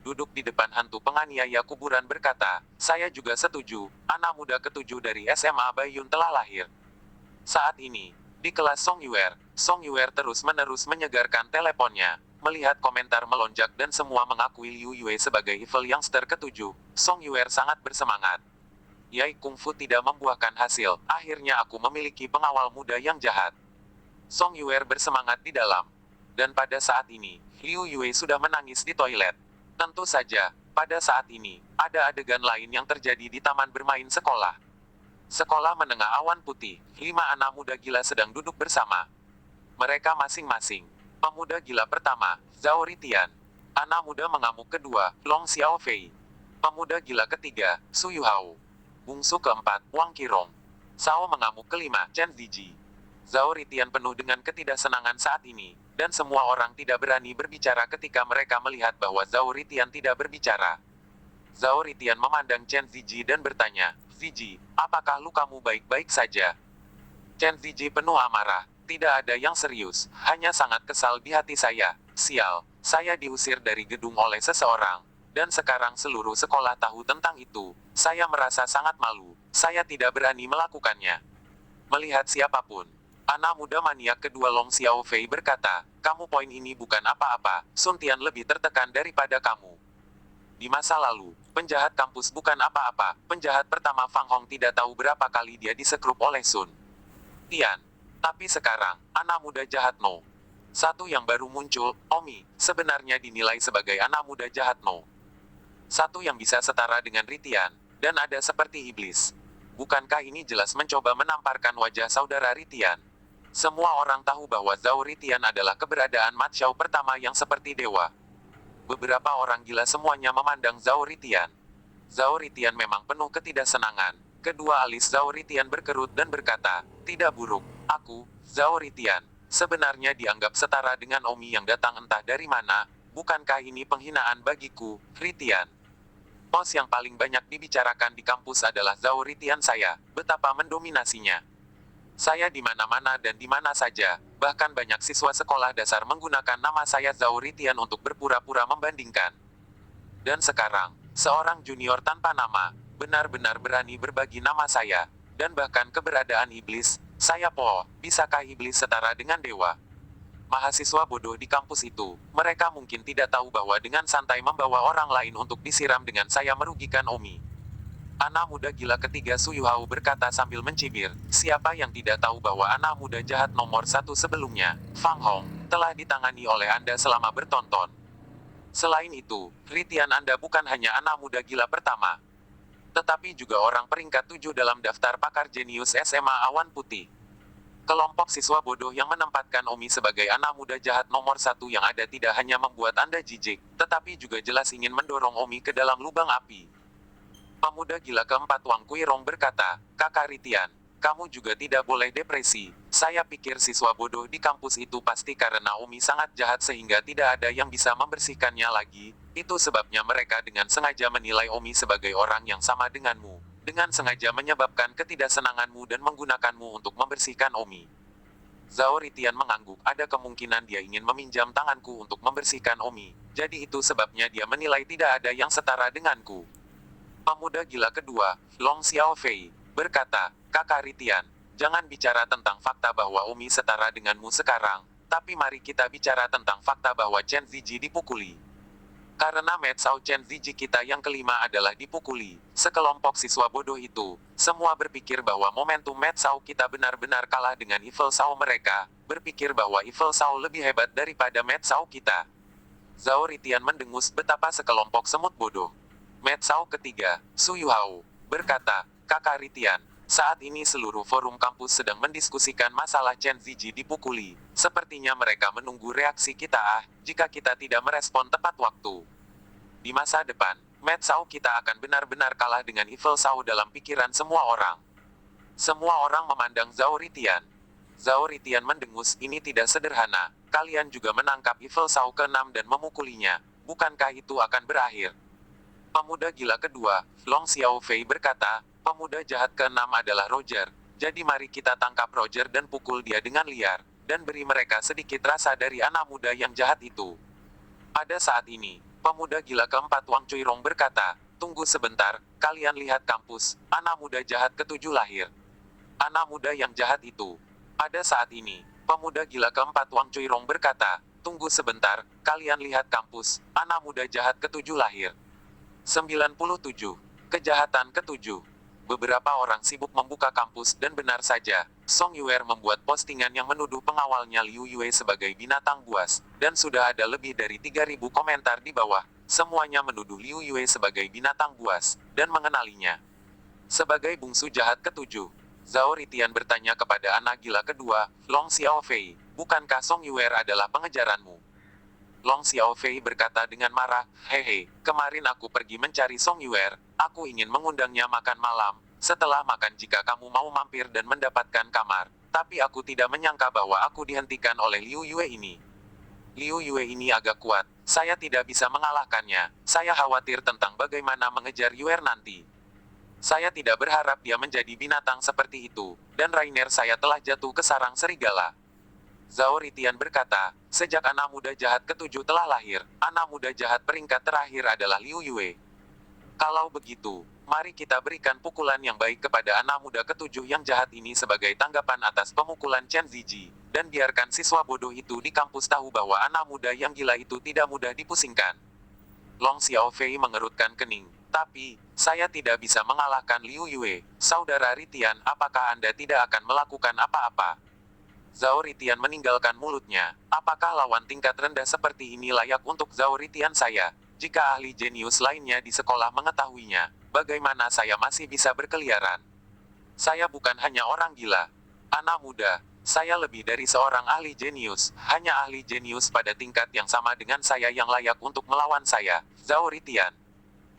Duduk di depan hantu penganiaya kuburan berkata, saya juga setuju, anak muda ketujuh dari SMA Baiyun telah lahir. Saat ini, di kelas Song Yuer terus-menerus menyegarkan teleponnya. Melihat komentar melonjak dan semua mengakui Liu Yue sebagai evil youngster ketujuh, Song Yuer sangat bersemangat. Yai Kungfu tidak membuahkan hasil, akhirnya aku memiliki pengawal muda yang jahat. Song Yuer bersemangat di dalam. Dan pada saat ini, Liu Yue sudah menangis di toilet. Tentu saja, pada saat ini, ada adegan lain yang terjadi di taman bermain sekolah. Sekolah menengah awan putih, 5 anak muda gila sedang duduk bersama. Mereka masing-masing. Pemuda gila pertama, Zhao Ritian. Anak muda mengamuk kedua, Long Xiaofei. Pemuda gila ketiga, Su Yuhao. Bungsu keempat, Wang Qirong. Sao mengamuk kelima, Chen Ziji. Zhao Ritian penuh dengan ketidaksenangan saat ini, dan semua orang tidak berani berbicara ketika mereka melihat bahwa Zhao Ritian tidak berbicara. Zhao Ritian memandang Chen Ziji dan bertanya, Ziji, apakah lukamu baik-baik saja? Chen Ziji penuh amarah, tidak ada yang serius, hanya sangat kesal di hati saya. Sial, saya diusir dari gedung oleh seseorang. Dan sekarang seluruh sekolah tahu tentang itu. Saya merasa sangat malu. Saya tidak berani melakukannya. Melihat siapapun. Anak muda maniak kedua Long Xiaofei berkata, kamu poin ini bukan apa-apa, Sun Tian lebih tertekan daripada kamu. Di masa lalu, penjahat kampus bukan apa-apa, penjahat pertama Fang Hong tidak tahu berapa kali dia disekrup oleh Sun Tian. Tapi sekarang, anak muda jahat No. Satu yang baru muncul, Omi, sebenarnya dinilai sebagai anak muda jahat No. Satu yang bisa setara dengan Ritian, dan ada seperti iblis. Bukankah ini jelas mencoba menamparkan wajah saudara Ritian? Semua orang tahu bahwa Zhao Ritian adalah keberadaan Mat Xiao pertama yang seperti dewa. Beberapa orang gila semuanya memandang Zhao Ritian. Zhao Ritian memang penuh ketidaksenangan. Kedua alis Zhao Ritian berkerut dan berkata, tidak buruk, aku, Zhao Ritian, sebenarnya dianggap setara dengan Omi yang datang entah dari mana. Bukankah ini penghinaan bagiku, Ritian? Pos yang paling banyak dibicarakan di kampus adalah Zhao Ritian saya, betapa mendominasinya. Saya di mana-mana dan di mana saja, bahkan banyak siswa sekolah dasar menggunakan nama saya Zhao Ritian untuk berpura-pura membandingkan. Dan sekarang, seorang junior tanpa nama, benar-benar berani berbagi nama saya, dan bahkan keberadaan iblis, saya bisakah iblis setara dengan dewa? Mahasiswa bodoh di kampus itu, mereka mungkin tidak tahu bahwa dengan santai membawa orang lain untuk disiram dengan saya merugikan Omi. Anak muda gila ketiga Su Yuhao berkata sambil mencibir, siapa yang tidak tahu bahwa anak muda jahat nomor satu sebelumnya, Fang Hong, telah ditangani oleh Anda selama bertonton. Selain itu, Ritian Anda bukan hanya anak muda gila pertama, tetapi juga orang peringkat 7 dalam daftar pakar jenius SMA Awan Putih. Kelompok siswa bodoh yang menempatkan Omi sebagai anak muda jahat nomor satu yang ada tidak hanya membuat Anda jijik, tetapi juga jelas ingin mendorong Omi ke dalam lubang api. Pemuda gila keempat Wang Kuirong berkata, Kakak Ritian, kamu juga tidak boleh depresi. Saya pikir siswa bodoh di kampus itu pasti karena Omi sangat jahat sehingga tidak ada yang bisa membersihkannya lagi. Itu sebabnya mereka dengan sengaja menilai Omi sebagai orang yang sama denganmu. Dengan sengaja menyebabkan ketidaksenanganmu dan menggunakanmu untuk membersihkan Omi. Zhao Ritian mengangguk, ada kemungkinan dia ingin meminjam tanganku untuk membersihkan Omi. Jadi itu sebabnya dia menilai tidak ada yang setara denganku. Pemuda gila kedua, Long Xiaofei, berkata, Kakak Ritian, jangan bicara tentang fakta bahwa Omi setara denganmu sekarang, tapi mari kita bicara tentang fakta bahwa Chen Ziji dipukuli. Karena Metsao Chen Ziji kita yang kelima adalah dipukuli, sekelompok siswa bodoh itu, semua berpikir bahwa momentum Metsao kita benar-benar kalah dengan Evil Sao mereka, berpikir bahwa Evil Sao lebih hebat daripada Metsao kita. Zhao Ritian mendengus betapa sekelompok semut bodoh. Metsao ketiga, Su Yuhao, berkata, Kakak Ritian, saat ini seluruh forum kampus sedang mendiskusikan masalah Chen Ziji dipukuli. Sepertinya mereka menunggu reaksi kita jika kita tidak merespon tepat waktu. Di masa depan, Metsao kita akan benar-benar kalah dengan Evil Sao dalam pikiran semua orang. Semua orang memandang Zhao Ritian. Zhao Ritian mendengus, ini tidak sederhana. Kalian juga menangkap Evil Sao ke-6 dan memukulinya. Bukankah itu akan berakhir? Pemuda gila kedua, Long Xiaofei berkata, pemuda jahat ke-6 adalah Roger. Jadi mari kita tangkap Roger dan pukul dia dengan liar, dan beri mereka sedikit rasa dari anak muda yang jahat itu. Pada saat ini, pemuda gila keempat Wang Cuirong berkata, tunggu sebentar, kalian lihat kampus, anak muda jahat ketujuh lahir. Anak muda yang jahat itu. Pada saat ini, pemuda gila keempat Wang Cuirong berkata, tunggu sebentar, kalian lihat kampus, anak muda jahat ketujuh lahir. 97. Kejahatan ketujuh. Beberapa orang sibuk membuka kampus dan benar saja, Song Yuer membuat postingan yang menuduh pengawalnya Liu Yue sebagai binatang buas, dan sudah ada lebih dari 3.000 komentar di bawah, semuanya menuduh Liu Yue sebagai binatang buas, dan mengenalinya sebagai bungsu jahat ketujuh. Zhao Ritian bertanya kepada anak gila kedua, Long Xiaofei, bukankah Song Yuer adalah pengejaranmu? Long Xiaofei berkata dengan marah, hehe, kemarin aku pergi mencari Song Yuer, aku ingin mengundangnya makan malam, setelah makan jika kamu mau mampir dan mendapatkan kamar, tapi aku tidak menyangka bahwa aku dihentikan oleh Liu Yue ini. Liu Yue ini agak kuat, saya tidak bisa mengalahkannya, saya khawatir tentang bagaimana mengejar Yuer nanti. Saya tidak berharap dia menjadi binatang seperti itu, dan Rainer saya telah jatuh ke sarang serigala. Zhao Ritian berkata, sejak anak muda jahat ketujuh telah lahir, anak muda jahat peringkat terakhir adalah Liu Yue. Kalau begitu, mari kita berikan pukulan yang baik kepada anak muda ketujuh yang jahat ini sebagai tanggapan atas pemukulan Chen Ziji, dan biarkan siswa bodoh itu di kampus tahu bahwa anak muda yang gila itu tidak mudah dipusingkan. Long Xiaofei mengerutkan kening, tapi, saya tidak bisa mengalahkan Liu Yue, saudara Ritian, apakah Anda tidak akan melakukan apa-apa? Zhao Ritian meninggalkan mulutnya. Apakah lawan tingkat rendah seperti ini layak untuk Zhao Ritian saya? Jika ahli jenius lainnya di sekolah mengetahuinya, bagaimana saya masih bisa berkeliaran? Saya bukan hanya orang gila. Anak muda, saya lebih dari seorang ahli jenius, hanya ahli jenius pada tingkat yang sama dengan saya yang layak untuk melawan saya, Zhao Ritian.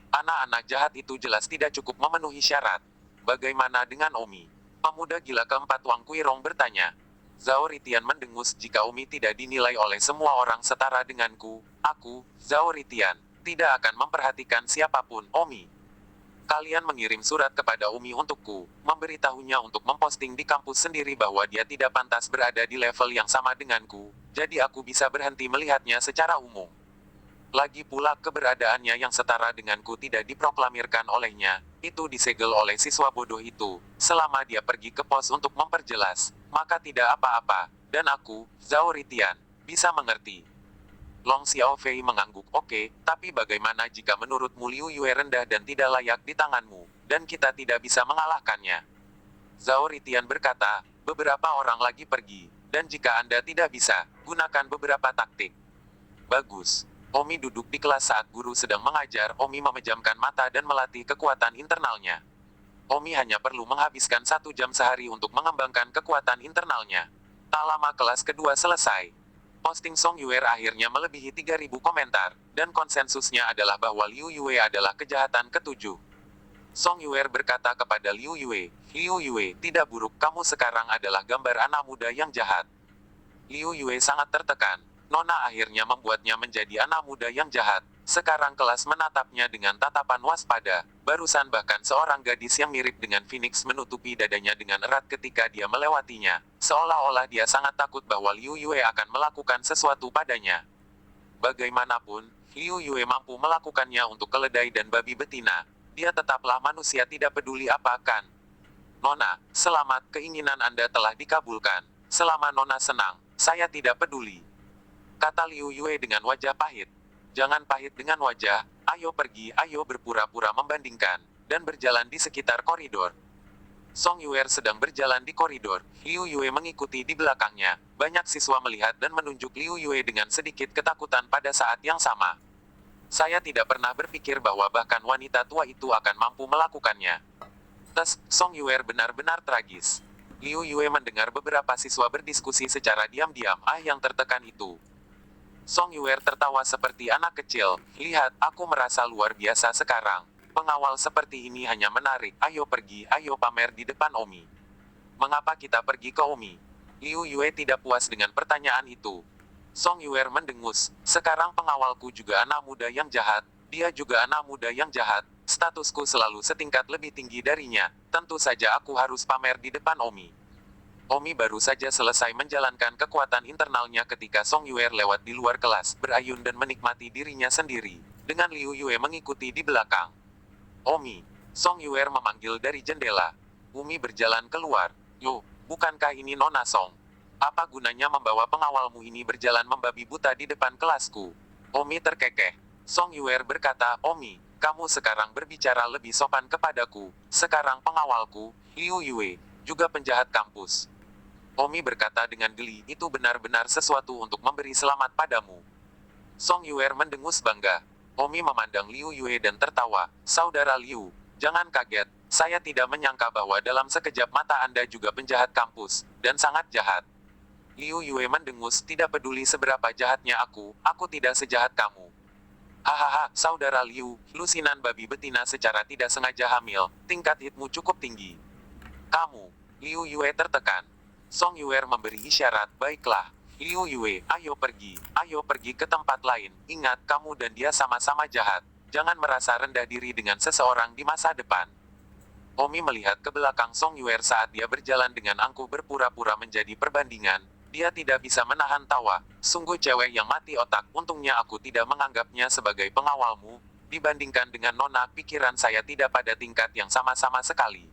Anak-anak jahat itu jelas tidak cukup memenuhi syarat. Bagaimana dengan Omi? Pemuda gila keempat Wang Cuirong bertanya. Zhao Ritian mendengus, jika Omi tidak dinilai oleh semua orang setara denganku, aku, Zhao Ritian, tidak akan memperhatikan siapapun, Omi. Kalian mengirim surat kepada Omi untukku, memberitahunya untuk memposting di kampus sendiri bahwa dia tidak pantas berada di level yang sama denganku, jadi aku bisa berhenti melihatnya secara umum. Lagi pula keberadaannya yang setara denganku tidak diproklamirkan olehnya, itu disegel oleh siswa bodoh itu, selama dia pergi ke pos untuk memperjelas, maka tidak apa-apa, dan aku, Zhao Ritian, bisa mengerti. Long Xiaofei mengangguk, oke, tapi bagaimana jika menurutmu Liu Yue rendah dan tidak layak di tanganmu, dan kita tidak bisa mengalahkannya? Zhao Ritian berkata, beberapa orang lagi pergi, dan jika Anda tidak bisa, gunakan beberapa taktik. Bagus. Omi duduk di kelas saat guru sedang mengajar. Omi memejamkan mata dan melatih kekuatan internalnya. Omi hanya perlu menghabiskan 1 jam sehari untuk mengembangkan kekuatan internalnya. Tak lama kelas kedua selesai. Posting Song Yuer akhirnya melebihi 3.000 komentar, dan konsensusnya adalah bahwa Liu Yue adalah kejahatan ketujuh. Song Yuer berkata kepada Liu Yue. Liu Yue, tidak buruk, kamu sekarang adalah gambar anak muda yang jahat. Liu Yue sangat tertekan. Nona akhirnya membuatnya menjadi anak muda yang jahat. Sekarang kelas menatapnya dengan tatapan waspada. Barusan bahkan seorang gadis yang mirip dengan Phoenix menutupi dadanya dengan erat ketika dia melewatinya. Seolah-olah dia sangat takut bahwa Liu Yue akan melakukan sesuatu padanya. Bagaimanapun, Liu Yue mampu melakukannya untuk keledai dan babi betina. Dia tetaplah manusia, tidak peduli apa kan. Nona, selamat, keinginan Anda telah dikabulkan. Selama Nona senang, saya tidak peduli. Kata Liu Yue dengan wajah pahit. Jangan pahit dengan wajah, ayo pergi, ayo berpura-pura membandingkan, dan berjalan di sekitar koridor. Song Yuer sedang berjalan di koridor, Liu Yue mengikuti di belakangnya. Banyak siswa melihat dan menunjuk Liu Yue dengan sedikit ketakutan pada saat yang sama. Saya tidak pernah berpikir bahwa bahkan wanita tua itu akan mampu melakukannya. Song Yuer benar-benar tragis. Liu Yue mendengar beberapa siswa berdiskusi secara diam-diam, yang tertekan itu. Song Yuer tertawa seperti anak kecil. Lihat, aku merasa luar biasa sekarang. Pengawal seperti ini hanya menarik. Ayo pergi, ayo pamer di depan Omi. Mengapa kita pergi ke Omi? Liu Yue tidak puas dengan pertanyaan itu. Song Yuer mendengus. Sekarang pengawalku juga anak muda yang jahat. Dia juga anak muda yang jahat. Statusku selalu setingkat lebih tinggi darinya. Tentu saja aku harus pamer di depan Omi. Omi baru saja selesai menjalankan kekuatan internalnya ketika Song Yuer lewat di luar kelas, berayun dan menikmati dirinya sendiri, dengan Liu Yue mengikuti di belakang. Omi, Song Yuer memanggil dari jendela. Umi berjalan keluar. Yo, bukankah ini Nona Song? Apa gunanya membawa pengawalmu ini berjalan membabi buta di depan kelasku? Omi terkekeh. Song Yuer berkata, Omi, kamu sekarang berbicara lebih sopan kepadaku. Sekarang pengawalku, Liu Yue, juga penjahat kampus. Omi berkata dengan geli, itu benar-benar sesuatu untuk memberi selamat padamu. Song Yuer mendengus bangga. Omi memandang Liu Yue dan tertawa. Saudara Liu, jangan kaget, saya tidak menyangka bahwa dalam sekejap mata Anda juga penjahat kampus, dan sangat jahat. Liu Yue mendengus, tidak peduli seberapa jahatnya aku tidak sejahat kamu. Hahaha, saudara Liu, lusinan babi betina secara tidak sengaja hamil, tingkat hitmu cukup tinggi. Kamu, Liu Yue tertekan. Song Yuer memberi isyarat, baiklah. Liu Yue, ayo pergi ke tempat lain. Ingat, kamu dan dia sama-sama jahat. Jangan merasa rendah diri dengan seseorang di masa depan. Omi melihat ke belakang Song Yuer saat dia berjalan dengan angkuh berpura-pura menjadi perbandingan. Dia tidak bisa menahan tawa. Sungguh cewek yang mati otak, untungnya aku tidak menganggapnya sebagai pengawalmu. Dibandingkan dengan Nona, pikiran saya tidak pada tingkat yang sama-sama sekali.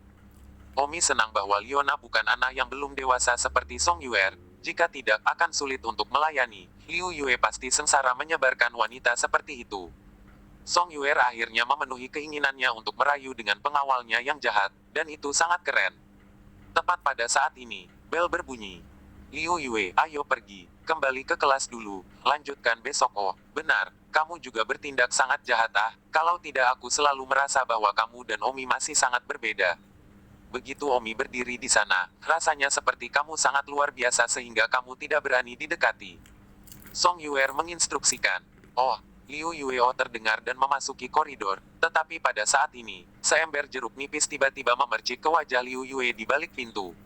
Omi senang bahwa Liona bukan anak yang belum dewasa seperti Song Yuer. Jika tidak, akan sulit untuk melayani. Liu Yue pasti sengsara menyebarkan wanita seperti itu. Song Yuer akhirnya memenuhi keinginannya untuk merayu dengan pengawalnya yang jahat, dan itu sangat keren. Tepat pada saat ini, bel berbunyi. Liu Yue, ayo pergi, kembali ke kelas dulu, lanjutkan besok. Oh, benar, kamu juga bertindak sangat jahat. Kalau tidak aku selalu merasa bahwa kamu dan Omi masih sangat berbeda. Begitu Omi berdiri di sana, rasanya seperti kamu sangat luar biasa sehingga kamu tidak berani didekati. Song Yuer menginstruksikan. Oh, Liu Yue terdengar dan memasuki koridor, tetapi pada saat ini, seember jeruk nipis tiba-tiba memercik ke wajah Liu Yue di balik pintu.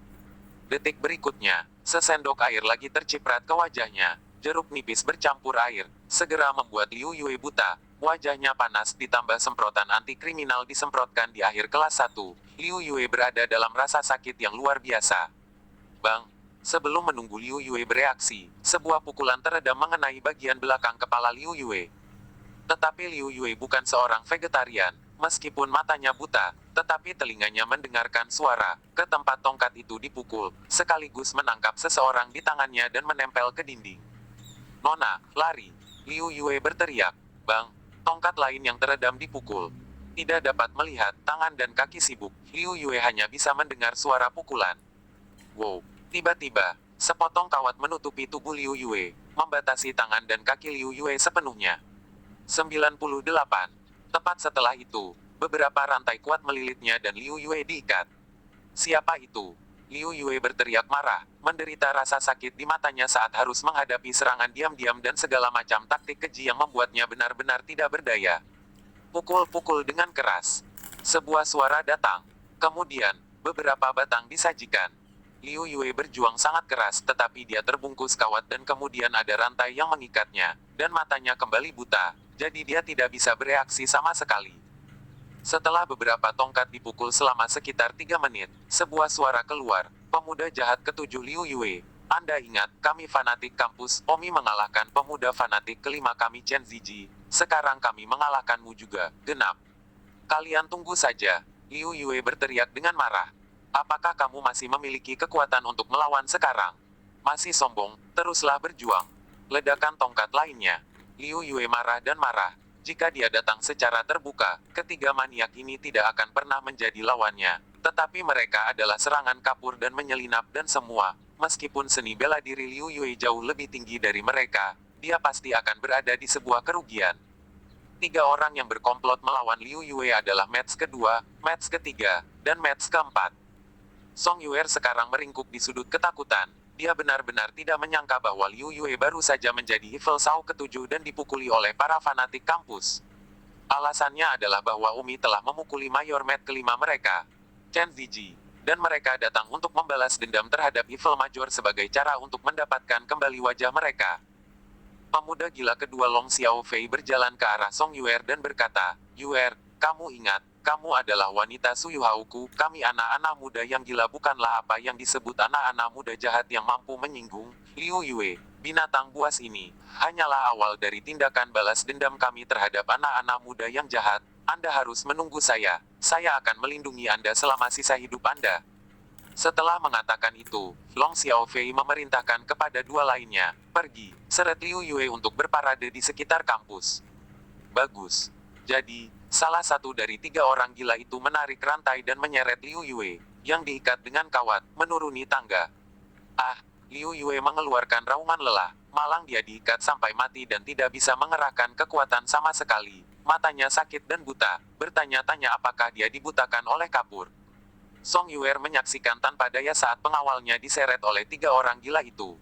Detik berikutnya, sesendok air lagi terciprat ke wajahnya. Jeruk nipis bercampur air, segera membuat Liu Yue buta. Wajahnya panas ditambah semprotan anti-kriminal disemprotkan di akhir kelas 1. Liu Yue berada dalam rasa sakit yang luar biasa. Bang! Sebelum menunggu Liu Yue bereaksi, sebuah pukulan teredam mengenai bagian belakang kepala Liu Yue. Tetapi Liu Yue bukan seorang vegetarian. Meskipun matanya buta, tetapi telinganya mendengarkan suara. Ke tempat tongkat itu dipukul, sekaligus menangkap seseorang di tangannya dan menempel ke dinding. Nona, lari! Liu Yue berteriak. Bang! Tongkat lain yang teredam dipukul. Tidak dapat melihat tangan dan kaki sibuk, Liu Yue hanya bisa mendengar suara pukulan. Wow! Tiba-tiba, sepotong kawat menutupi tubuh Liu Yue, membatasi tangan dan kaki Liu Yue sepenuhnya. 98. Tepat setelah itu, beberapa rantai kuat melilitnya dan Liu Yue diikat. Siapa itu? Liu Yue berteriak marah, menderita rasa sakit di matanya saat harus menghadapi serangan diam-diam dan segala macam taktik keji yang membuatnya benar-benar tidak berdaya. Pukul-pukul dengan keras. Sebuah suara datang. Kemudian, beberapa batang disajikan. Liu Yue berjuang sangat keras, tetapi dia terbungkus kawat dan kemudian ada rantai yang mengikatnya, dan matanya kembali buta, jadi dia tidak bisa bereaksi sama sekali. Setelah beberapa tongkat dipukul selama sekitar 3 menit, sebuah suara keluar, pemuda jahat ketujuh Liu Yue. Anda ingat, kami fanatik kampus, Omi mengalahkan pemuda fanatik kelima kami Chen Ziji. Sekarang kami mengalahkanmu juga, genap. Kalian tunggu saja. Liu Yue berteriak dengan marah. Apakah kamu masih memiliki kekuatan untuk melawan sekarang? Masih sombong, teruslah berjuang. Ledakan tongkat lainnya. Liu Yue marah dan marah. Jika dia datang secara terbuka, ketiga maniak ini tidak akan pernah menjadi lawannya. Tetapi mereka adalah serangan kapur dan menyelinap dan semua. Meskipun seni bela diri Liu Yue jauh lebih tinggi dari mereka, dia pasti akan berada di sebuah kerugian. 3 orang yang berkomplot melawan Liu Yue adalah match kedua, match ketiga, dan match keempat. Song Yuer sekarang meringkuk di sudut ketakutan. Dia benar-benar tidak menyangka bahwa Liu Yue baru saja menjadi Evil Sao ke-7 dan dipukuli oleh para fanatik kampus. Alasannya adalah bahwa Umi telah memukuli Mayor Mat kelima mereka, Chen Ziji, dan mereka datang untuk membalas dendam terhadap Evil Major sebagai cara untuk mendapatkan kembali wajah mereka. Pemuda gila kedua Long Xiaofei berjalan ke arah Song Yuer dan berkata, Yuer, kamu ingat, kamu adalah wanita Suyuhauku, kami anak-anak muda yang gila bukanlah apa yang disebut anak-anak muda jahat yang mampu menyinggung, Liu Yue, binatang buas ini, hanyalah awal dari tindakan balas dendam kami terhadap anak-anak muda yang jahat, Anda harus menunggu saya akan melindungi Anda selama sisa hidup Anda. Setelah mengatakan itu, Long Xiaofei memerintahkan kepada 2 lainnya, pergi, seret Liu Yue untuk berparade di sekitar kampus. Bagus. Jadi, salah satu dari 3 orang gila itu menarik rantai dan menyeret Liu Yue, yang diikat dengan kawat, menuruni tangga. Ah, Liu Yue mengeluarkan raungan lelah, malang dia diikat sampai mati dan tidak bisa mengerahkan kekuatan sama sekali. Matanya sakit dan buta, bertanya-tanya apakah dia dibutakan oleh kapur. Song Yuer menyaksikan tanpa daya saat pengawalnya diseret oleh 3 orang gila itu.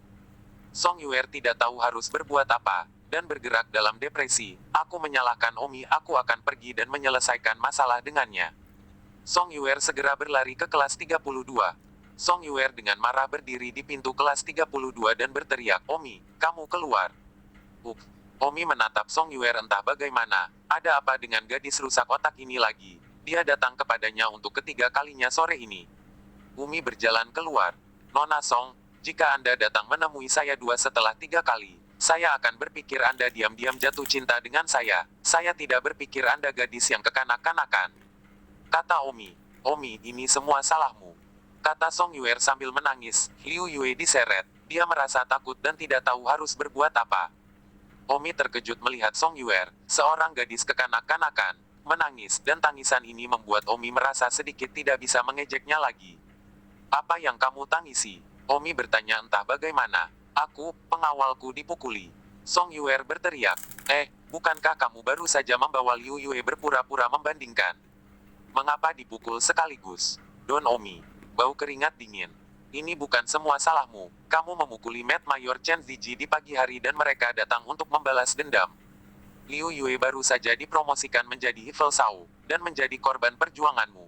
Song Yuer tidak tahu harus berbuat apa, dan bergerak dalam depresi. Aku menyalahkan Omi, aku akan pergi dan menyelesaikan masalah dengannya. Song Yuer segera berlari ke kelas 32. Song Yuer dengan marah berdiri di pintu kelas 32 dan berteriak, Omi, kamu keluar. Omi menatap Song Yuer entah bagaimana, ada apa dengan gadis rusak otak ini lagi. Dia datang kepadanya untuk ketiga kalinya sore ini. Umi berjalan keluar. Nona Song, jika Anda datang menemui saya 2 setelah 3 kali, saya akan berpikir Anda diam-diam jatuh cinta dengan saya. Saya tidak berpikir Anda gadis yang kekanak-kanakan. Kata Omi. Omi, ini semua salahmu. Kata Song Yuer sambil menangis. Liu Yue diseret. Dia merasa takut dan tidak tahu harus berbuat apa. Omi terkejut melihat Song Yuer, seorang gadis kekanak-kanakan, menangis, dan tangisan ini membuat Omi merasa sedikit tidak bisa mengejeknya lagi. Apa yang kamu tangisi? Omi bertanya entah bagaimana. Aku, pengawalku dipukuli. Song Yuer berteriak. Bukankah kamu baru saja membawa Liu Yue berpura-pura membandingkan? Mengapa dipukul sekaligus? Don Omi. Bau keringat dingin. Ini bukan semua salahmu. Kamu memukuli Mat Mayor Chen Ziji di pagi hari dan mereka datang untuk membalas dendam. Liu Yue baru saja dipromosikan menjadi Evil Sao, dan menjadi korban perjuanganmu.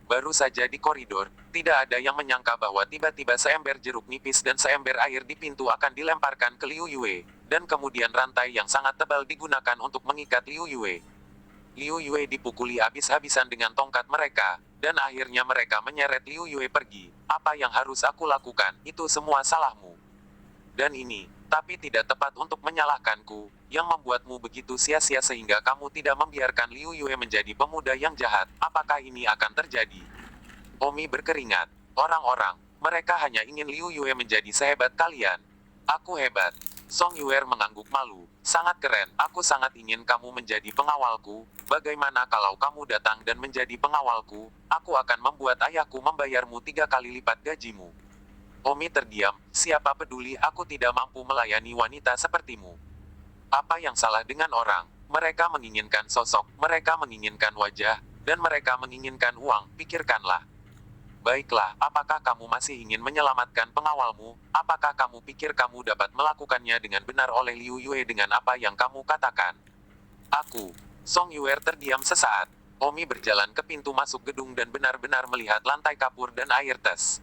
Baru saja di koridor, tidak ada yang menyangka bahwa tiba-tiba seember jeruk nipis dan seember air di pintu akan dilemparkan ke Liu Yue, dan kemudian rantai yang sangat tebal digunakan untuk mengikat Liu Yue. Liu Yue dipukuli habis-habisan dengan tongkat mereka, dan akhirnya mereka menyeret Liu Yue pergi. Apa yang harus aku lakukan, itu semua salahmu. Dan ini, tapi tidak tepat untuk menyalahkanku, yang membuatmu begitu sia-sia sehingga kamu tidak membiarkan Liu Yue menjadi pemuda yang jahat. Apakah ini akan terjadi? Omi berkeringat. Orang-orang, mereka hanya ingin Liu Yue menjadi sehebat kalian. Aku hebat. Song Yuer mengangguk malu. Sangat keren, aku sangat ingin kamu menjadi pengawalku. Bagaimana kalau kamu datang dan menjadi pengawalku? Aku akan membuat ayahku membayarmu 3 kali lipat gajimu. Omi terdiam, siapa peduli aku tidak mampu melayani wanita sepertimu. Apa yang salah dengan orang? Mereka menginginkan sosok, mereka menginginkan wajah, dan mereka menginginkan uang, pikirkanlah. Baiklah, apakah kamu masih ingin menyelamatkan pengawalmu? Apakah kamu pikir kamu dapat melakukannya dengan benar oleh Liu Yue dengan apa yang kamu katakan? Aku. Song Yuer terdiam sesaat. Omi berjalan ke pintu masuk gedung dan benar-benar melihat lantai kapur dan air tes.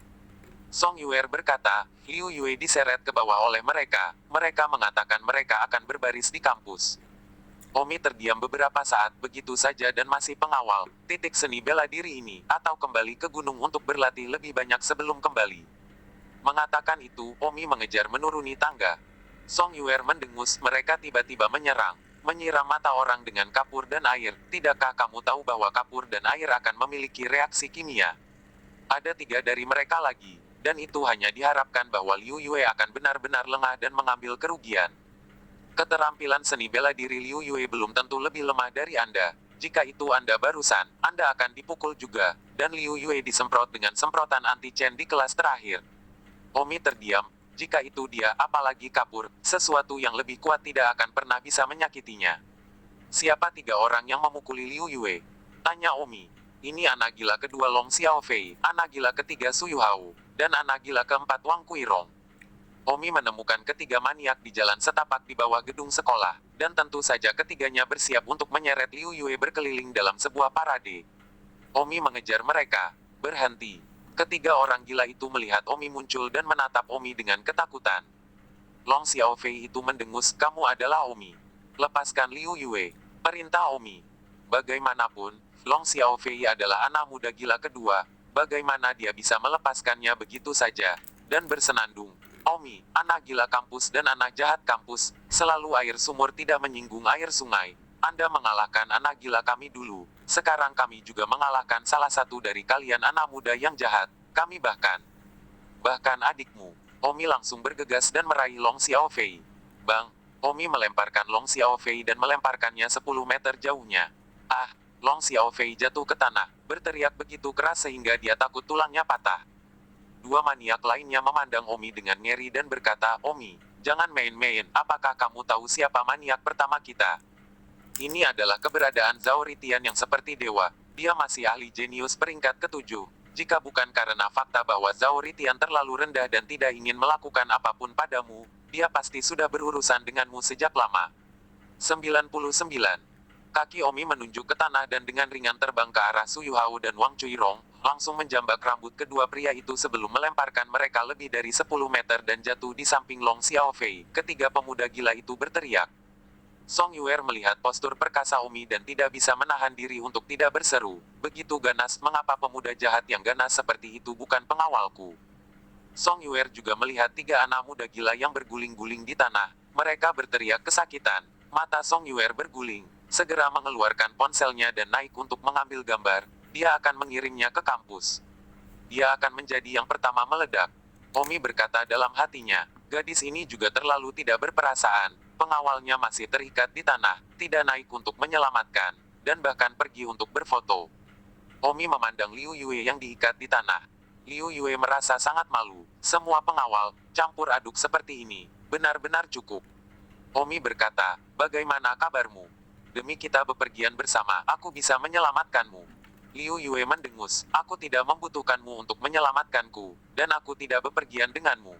Song Yuer berkata, Liu Yue diseret ke bawah oleh mereka. Mereka mengatakan mereka akan berbaris di kampus. Omi terdiam beberapa saat begitu saja dan masih pengawal. Titik seni bela diri ini, atau kembali ke gunung untuk berlatih lebih banyak sebelum kembali. Mengatakan itu, Omi mengejar menuruni tangga. Song Yuer mendengus, mereka tiba-tiba menyerang. Menyiram mata orang dengan kapur dan air. Tidakkah kamu tahu bahwa kapur dan air akan memiliki reaksi kimia? Ada 3 dari mereka lagi. Dan itu hanya diharapkan bahwa Liu Yue akan benar-benar lengah dan mengambil kerugian. Keterampilan seni bela diri Liu Yue belum tentu lebih lemah dari Anda. Jika itu Anda barusan, Anda akan dipukul juga. Dan Liu Yue disemprot dengan semprotan anti-Chen di kelas terakhir. Omi terdiam. Jika itu dia, apalagi kapur, sesuatu yang lebih kuat tidak akan pernah bisa menyakitinya. Siapa 3 orang yang memukuli Liu Yue? Tanya Omi. Ini anak gila kedua Long Xiaofei, anak gila ketiga Su Yuhao, dan anak gila keempat Wang Kuirong. Omi menemukan ketiga maniak di jalan setapak di bawah gedung sekolah, dan tentu saja ketiganya bersiap untuk menyeret Liu Yue berkeliling dalam sebuah parade. Omi mengejar mereka. Berhenti. Ketiga orang gila itu melihat Omi muncul dan menatap Omi dengan ketakutan. Long Xiaofei itu mendengus, kamu adalah Omi. Lepaskan Liu Yue. Perintah Omi. Bagaimanapun, Long Xiaofei adalah anak muda gila kedua. Bagaimana dia bisa melepaskannya begitu saja? Dan bersenandung. Omi, anak gila kampus dan anak jahat kampus, selalu air sumur tidak menyinggung air sungai. Anda mengalahkan anak gila kami dulu. Sekarang kami juga mengalahkan salah satu dari kalian anak muda yang jahat. Kami bahkan adikmu. Omi langsung bergegas dan meraih Long Xiaofei. Bang, Omi melemparkan Long Xiaofei dan melemparkannya 10 meter jauhnya. Ah, Long Xiaofei jatuh ke tanah, berteriak begitu keras sehingga dia takut tulangnya patah. 2 maniak lainnya memandang Omi dengan ngeri dan berkata, Omi, jangan main-main, apakah kamu tahu siapa maniak pertama kita? Ini adalah keberadaan Zhao Ritian yang seperti dewa. Dia masih ahli jenius peringkat ke-7. Jika bukan karena fakta bahwa Zhao Ritian terlalu rendah dan tidak ingin melakukan apapun padamu, dia pasti sudah berurusan denganmu sejak lama. 99. Kaki Omi menunjuk ke tanah dan dengan ringan terbang ke arah Su Yuhao dan Wang Cuirong, langsung menjambak rambut kedua pria itu sebelum melemparkan mereka lebih dari 10 meter dan jatuh di samping Long Xiaofei. Ketiga pemuda gila itu berteriak. Song Yuer melihat postur perkasa Omi dan tidak bisa menahan diri untuk tidak berseru. Begitu ganas, mengapa pemuda jahat yang ganas seperti itu bukan pengawalku? Song Yuer juga melihat 3 anak muda gila yang berguling-guling di tanah. Mereka berteriak kesakitan. Mata Song Yuer berguling. Segera mengeluarkan ponselnya dan naik untuk mengambil gambar. Dia akan mengirimnya ke kampus. Dia akan menjadi yang pertama meledak. Omi berkata dalam hatinya, gadis ini juga terlalu tidak berperasaan. Pengawalnya masih terikat di tanah, tidak naik untuk menyelamatkan, dan bahkan pergi untuk berfoto. Omi memandang Liu Yue yang diikat di tanah. Liu Yue merasa sangat malu. Semua pengawal, campur aduk seperti ini, benar-benar cukup. Omi berkata, bagaimana kabarmu? Demi kita bepergian bersama, aku bisa menyelamatkanmu. Liu Yue mendengus, aku tidak membutuhkanmu untuk menyelamatkanku, dan aku tidak bepergian denganmu.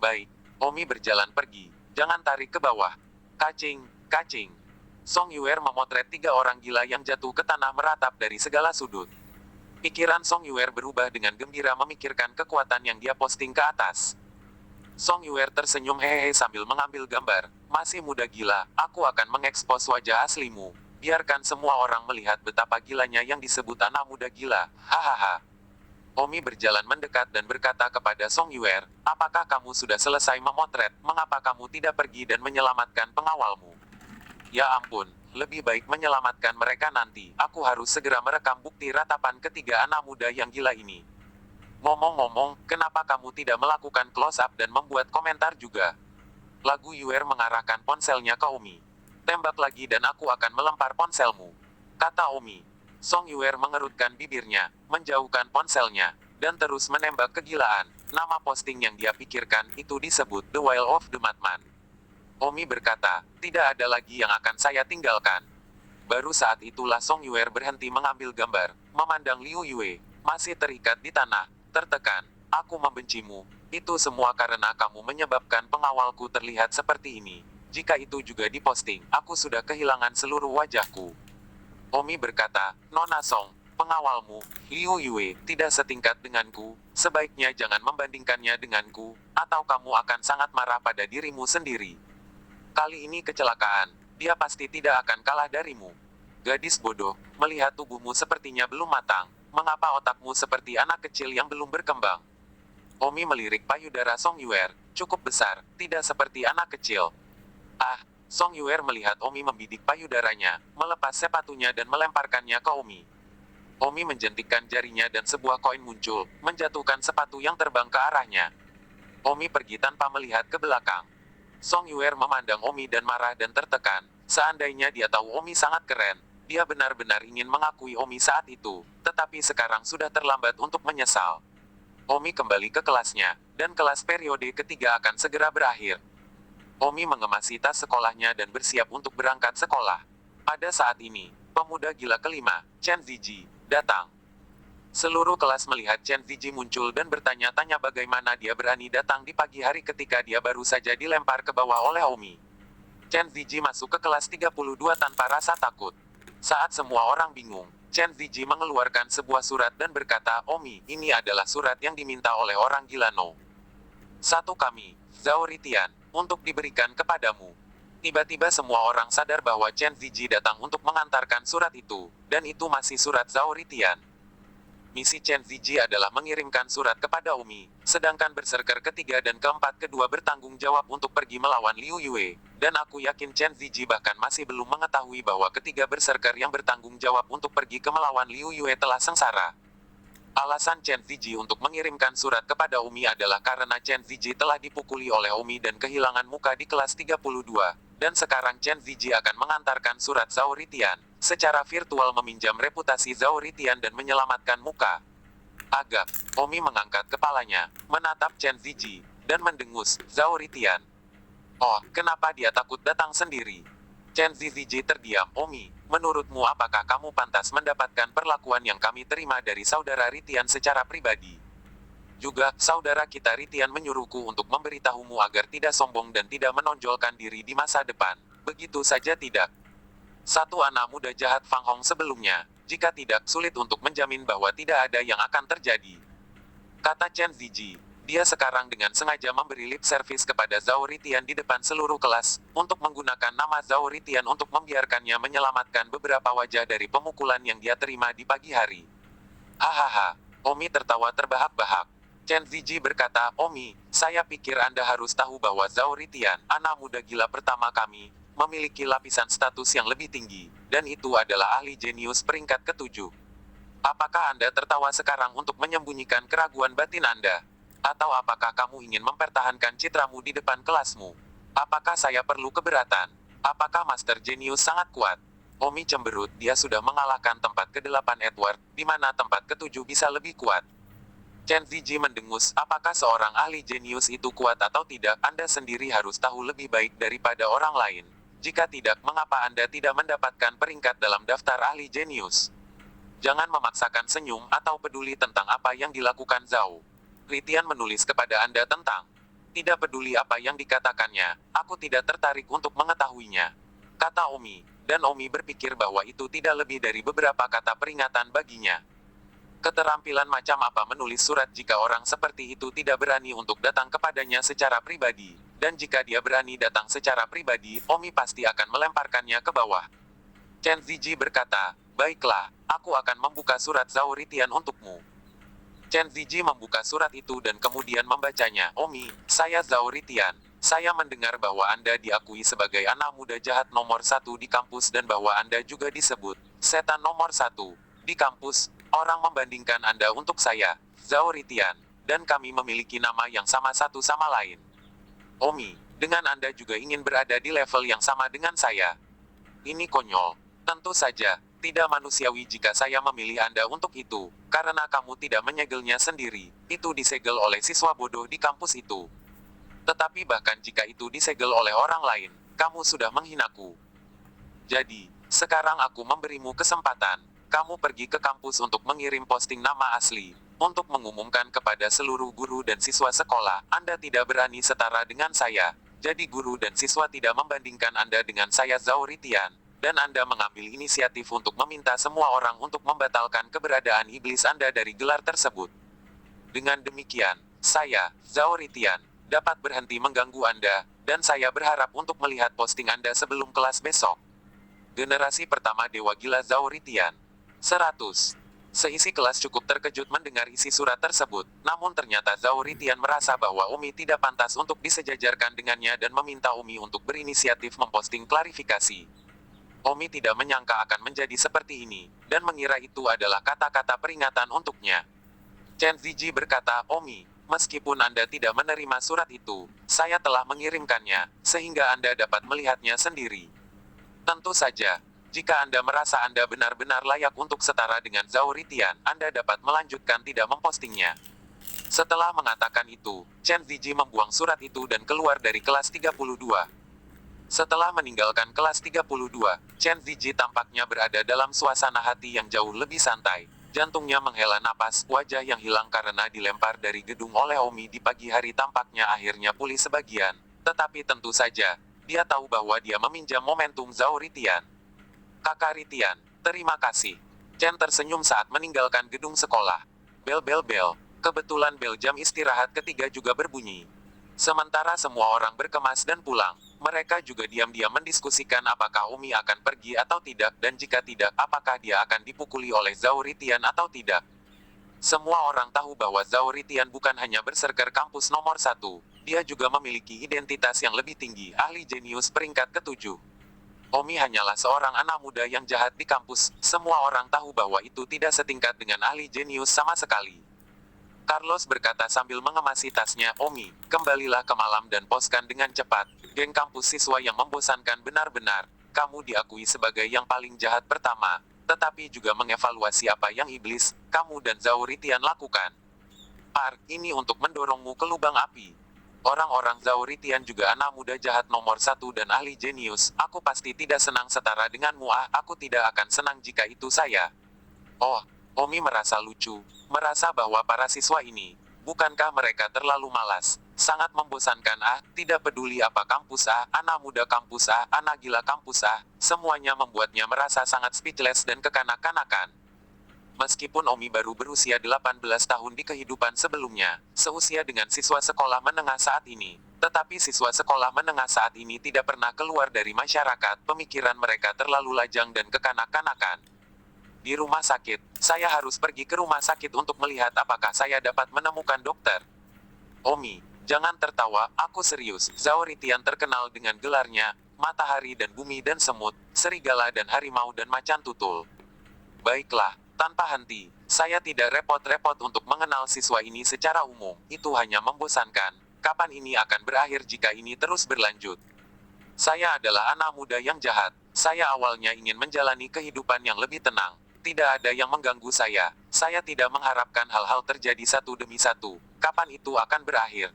Baik, Omi berjalan pergi. Jangan tarik ke bawah. Kacing, kacing. Song Yuer memotret 3 orang gila yang jatuh ke tanah meratap dari segala sudut. Pikiran Song Yuer berubah dengan gembira memikirkan kekuatan yang dia posting ke atas. Song Yuer tersenyum hehehe sambil mengambil gambar. Masih muda gila, aku akan mengekspos wajah aslimu. Biarkan semua orang melihat betapa gilanya yang disebut anak muda gila. Hahaha. Omi berjalan mendekat dan berkata kepada Song Yuer, apakah kamu sudah selesai memotret, mengapa kamu tidak pergi dan menyelamatkan pengawalmu? Ya ampun, lebih baik menyelamatkan mereka nanti, aku harus segera merekam bukti ratapan ketiga anak muda yang gila ini. Ngomong-ngomong, kenapa kamu tidak melakukan close-up dan membuat komentar juga? Lagu Yuer mengarahkan ponselnya ke Omi. Tembak lagi dan aku akan melempar ponselmu, kata Omi. Song Yuer mengerutkan bibirnya, menjauhkan ponselnya, dan terus menembak kegilaan. Nama posting yang dia pikirkan itu disebut The Wild of the Madman. Omi berkata, tidak ada lagi yang akan saya tinggalkan. Baru saat itulah Song Yuer berhenti mengambil gambar, memandang Liu Yue, masih terikat di tanah, tertekan. Aku membencimu, itu semua karena kamu menyebabkan pengawalku terlihat seperti ini. Jika itu juga diposting, aku sudah kehilangan seluruh wajahku. Omi berkata, Nona Song, pengawalmu, Liu Yue, tidak setingkat denganku, sebaiknya jangan membandingkannya denganku, atau kamu akan sangat marah pada dirimu sendiri. Kali ini kecelakaan, dia pasti tidak akan kalah darimu. Gadis bodoh, melihat tubuhmu sepertinya belum matang, mengapa otakmu seperti anak kecil yang belum berkembang? Omi melirik payudara Song Yuer, cukup besar, tidak seperti anak kecil. Ah, Song Yuer melihat Omi membidik payudaranya, melepas sepatunya dan melemparkannya ke Omi. Omi menjentikkan jarinya dan sebuah koin muncul, menjatuhkan sepatu yang terbang ke arahnya. Omi pergi tanpa melihat ke belakang. Song Yuer memandang Omi dan marah dan tertekan. Seandainya dia tahu Omi sangat keren, dia benar-benar ingin mengakui Omi saat itu, tetapi sekarang sudah terlambat untuk menyesal. Omi kembali ke kelasnya, dan kelas periode ketiga akan segera berakhir. Omi mengemasi tas sekolahnya dan bersiap untuk berangkat sekolah. Pada saat ini, pemuda gila kelima, Chen Ziji, datang. Seluruh kelas melihat Chen Ziji muncul dan bertanya-tanya bagaimana dia berani datang di pagi hari ketika dia baru saja dilempar ke bawah oleh Omi. Chen Ziji masuk ke kelas 32 tanpa rasa takut. Saat semua orang bingung, Chen Ziji mengeluarkan sebuah surat dan berkata, Omi, ini adalah surat yang diminta oleh orang gila No. 1 kami, Zhao Ritian, untuk diberikan kepadamu. Tiba-tiba semua orang sadar bahwa Chen Ziji datang untuk mengantarkan surat itu, dan itu masih surat Zhao Ritian. Misi Chen Ziji adalah mengirimkan surat kepada Omi, sedangkan berserker ketiga dan keempat kedua bertanggung jawab untuk pergi melawan Liu Yue, dan aku yakin Chen Ziji bahkan masih belum mengetahui bahwa ketiga berserker yang bertanggung jawab untuk pergi ke melawan Liu Yue telah sengsara. Alasan Chen Ziji untuk mengirimkan surat kepada Omi adalah karena Chen Ziji telah dipukuli oleh Omi dan kehilangan muka di kelas 32, dan sekarang Chen Ziji akan mengantarkan surat Zhao Ritian, secara virtual meminjam reputasi Zhao Ritian dan menyelamatkan muka. Agak, Omi mengangkat kepalanya, menatap Chen Ziji, dan mendengus, Zhao Ritian. Oh, kenapa dia takut datang sendiri? Chen Ziji terdiam, Omi, menurutmu apakah kamu pantas mendapatkan perlakuan yang kami terima dari saudara Ritian secara pribadi? Juga, saudara kita Ritian menyuruhku untuk memberitahumu agar tidak sombong dan tidak menonjolkan diri di masa depan. Begitu saja tidak? Satu anak muda jahat Fang Hong sebelumnya, jika tidak sulit untuk menjamin bahwa tidak ada yang akan terjadi. Kata Chen Ziji. Dia sekarang dengan sengaja memberi lip service kepada Zhao Ritian di depan seluruh kelas, untuk menggunakan nama Zhao Ritian untuk membiarkannya menyelamatkan beberapa wajah dari pemukulan yang dia terima di pagi hari. Hahaha, Omi tertawa terbahak-bahak. Chen Ziji berkata, Omi, saya pikir Anda harus tahu bahwa Zhao Ritian, anak muda gila pertama kami, memiliki lapisan status yang lebih tinggi, dan itu adalah ahli jenius peringkat ke-7. Apakah Anda tertawa sekarang untuk menyembunyikan keraguan batin Anda? Atau apakah kamu ingin mempertahankan citramu di depan kelasmu? Apakah saya perlu keberatan? Apakah Master Genius sangat kuat? Omi cemberut, dia sudah mengalahkan tempat ke-8 Edward, di mana tempat ke-7 bisa lebih kuat. Chen Ziji mendengus, apakah seorang ahli jenius itu kuat atau tidak? Anda sendiri harus tahu lebih baik daripada orang lain. Jika tidak, mengapa Anda tidak mendapatkan peringkat dalam daftar ahli jenius? Jangan memaksakan senyum atau peduli tentang apa yang dilakukan Zhao Ritian menulis kepada Anda tentang. Tidak peduli apa yang dikatakannya, aku tidak tertarik untuk mengetahuinya. Kata Omi, dan Omi berpikir bahwa itu tidak lebih dari beberapa kata peringatan baginya. Keterampilan macam apa menulis surat jika orang seperti itu tidak berani untuk datang kepadanya secara pribadi, dan jika dia berani datang secara pribadi, Omi pasti akan melemparkannya ke bawah. Chen Ziji berkata, baiklah, aku akan membuka surat Zhao Ritian untukmu. Chen Ziji membuka surat itu dan kemudian membacanya. Omi, saya Zhao Ritian. Saya mendengar bahwa Anda diakui sebagai anak muda jahat nomor 1 di kampus dan bahwa Anda juga disebut setan nomor 1 di kampus. Orang membandingkan Anda untuk saya, Zhao Ritian, dan kami memiliki nama yang sama satu sama lain. Omi, dengan Anda juga ingin berada di level yang sama dengan saya. Ini konyol. Tentu saja, tidak manusiawi jika saya memilih Anda untuk itu, karena kamu tidak menyegelnya sendiri. Itu disegel oleh siswa bodoh di kampus itu. Tetapi bahkan jika itu disegel oleh orang lain, kamu sudah menghinaku. Jadi, sekarang aku memberimu kesempatan. Kamu pergi ke kampus untuk mengirim posting nama asli, untuk mengumumkan kepada seluruh guru dan siswa sekolah, Anda tidak berani setara dengan saya. Jadi guru dan siswa tidak membandingkan Anda dengan saya Zhao Ritian. dan Anda mengambil inisiatif untuk meminta semua orang untuk membatalkan keberadaan iblis Anda dari gelar tersebut. Dengan demikian, saya, Zhao Ritian, dapat berhenti mengganggu Anda, dan saya berharap untuk melihat posting Anda sebelum kelas besok. Generasi pertama Dewa Gila Zhao Ritian. 100. Seisi kelas cukup terkejut mendengar isi surat tersebut, namun ternyata Zhao Ritian merasa bahwa Umi tidak pantas untuk disejajarkan dengannya dan meminta Umi untuk berinisiatif memposting klarifikasi. Umi tidak menyangka akan menjadi seperti ini, dan mengira itu adalah kata-kata peringatan untuknya. Chen Ziji berkata, Omi, meskipun Anda tidak menerima surat itu, saya telah mengirimkannya, sehingga Anda dapat melihatnya sendiri. Tentu saja, jika Anda merasa Anda benar-benar layak untuk setara dengan Zhao Ritian, Anda dapat melanjutkan tidak mempostingnya. Setelah mengatakan itu, Chen Ziji membuang surat itu dan keluar dari kelas 32. Setelah meninggalkan kelas 32, Chen Ziji tampaknya berada dalam suasana hati yang jauh lebih santai. Jantungnya menghela napas, wajah yang hilang karena dilempar dari gedung oleh Omi di pagi hari tampaknya akhirnya pulih sebagian. Tetapi tentu saja, dia tahu bahwa dia meminjam momentum Zhao Ritian. Kakak Ritian, terima kasih. Chen tersenyum saat meninggalkan gedung sekolah. Bel. Kebetulan bel jam istirahat ketiga juga berbunyi. Sementara semua orang berkemas dan pulang, mereka juga diam-diam mendiskusikan apakah Umi akan pergi atau tidak, dan jika tidak, apakah dia akan dipukuli oleh Zhao Ritian atau tidak. Semua orang tahu bahwa Zhao Ritian bukan hanya berserker kampus nomor 1, dia juga memiliki identitas yang lebih tinggi, ahli jenius peringkat ke-7. Omi hanyalah seorang anak muda yang jahat di kampus, semua orang tahu bahwa itu tidak setingkat dengan ahli jenius sama sekali. Carlos berkata sambil mengemasi tasnya, Omi, kembalilah ke malam dan poskan dengan cepat. Geng kampus siswa yang membosankan benar-benar. Kamu diakui sebagai yang paling jahat pertama, tetapi juga mengevaluasi apa yang iblis, kamu dan Zhao Ritian lakukan. Ini untuk mendorongmu ke lubang api. Orang-orang Zhao Ritian juga anak muda jahat nomor 1 dan ahli jenius. Aku pasti tidak senang setara denganmu. Aku tidak akan senang jika itu saya. Oh, Omi merasa lucu. Merasa bahwa para siswa ini, bukankah mereka terlalu malas? Sangat membosankan. Tidak peduli apa kampus anak muda kampus anak gila kampus semuanya membuatnya merasa sangat speechless dan kekanak-kanakan. Meskipun Omi baru berusia 18 tahun di kehidupan sebelumnya, seusia dengan siswa sekolah menengah saat ini, tetapi siswa sekolah menengah saat ini tidak pernah keluar dari masyarakat, pemikiran mereka terlalu lajang dan kekanak-kanakan. Di rumah sakit, saya harus pergi ke rumah sakit untuk melihat apakah saya dapat menemukan dokter. Omi, jangan tertawa, aku serius. Zhao Ritian terkenal dengan gelarnya, matahari dan bumi dan semut, serigala dan harimau dan macan tutul. Baiklah. Tanpa henti, saya tidak repot-repot untuk mengenal siswa ini secara umum, itu hanya membosankan. Kapan ini akan berakhir jika ini terus berlanjut? Saya adalah anak muda yang jahat. Saya awalnya ingin menjalani kehidupan yang lebih tenang. Tidak ada yang mengganggu saya. Saya tidak mengharapkan hal-hal terjadi satu demi satu. Kapan itu akan berakhir?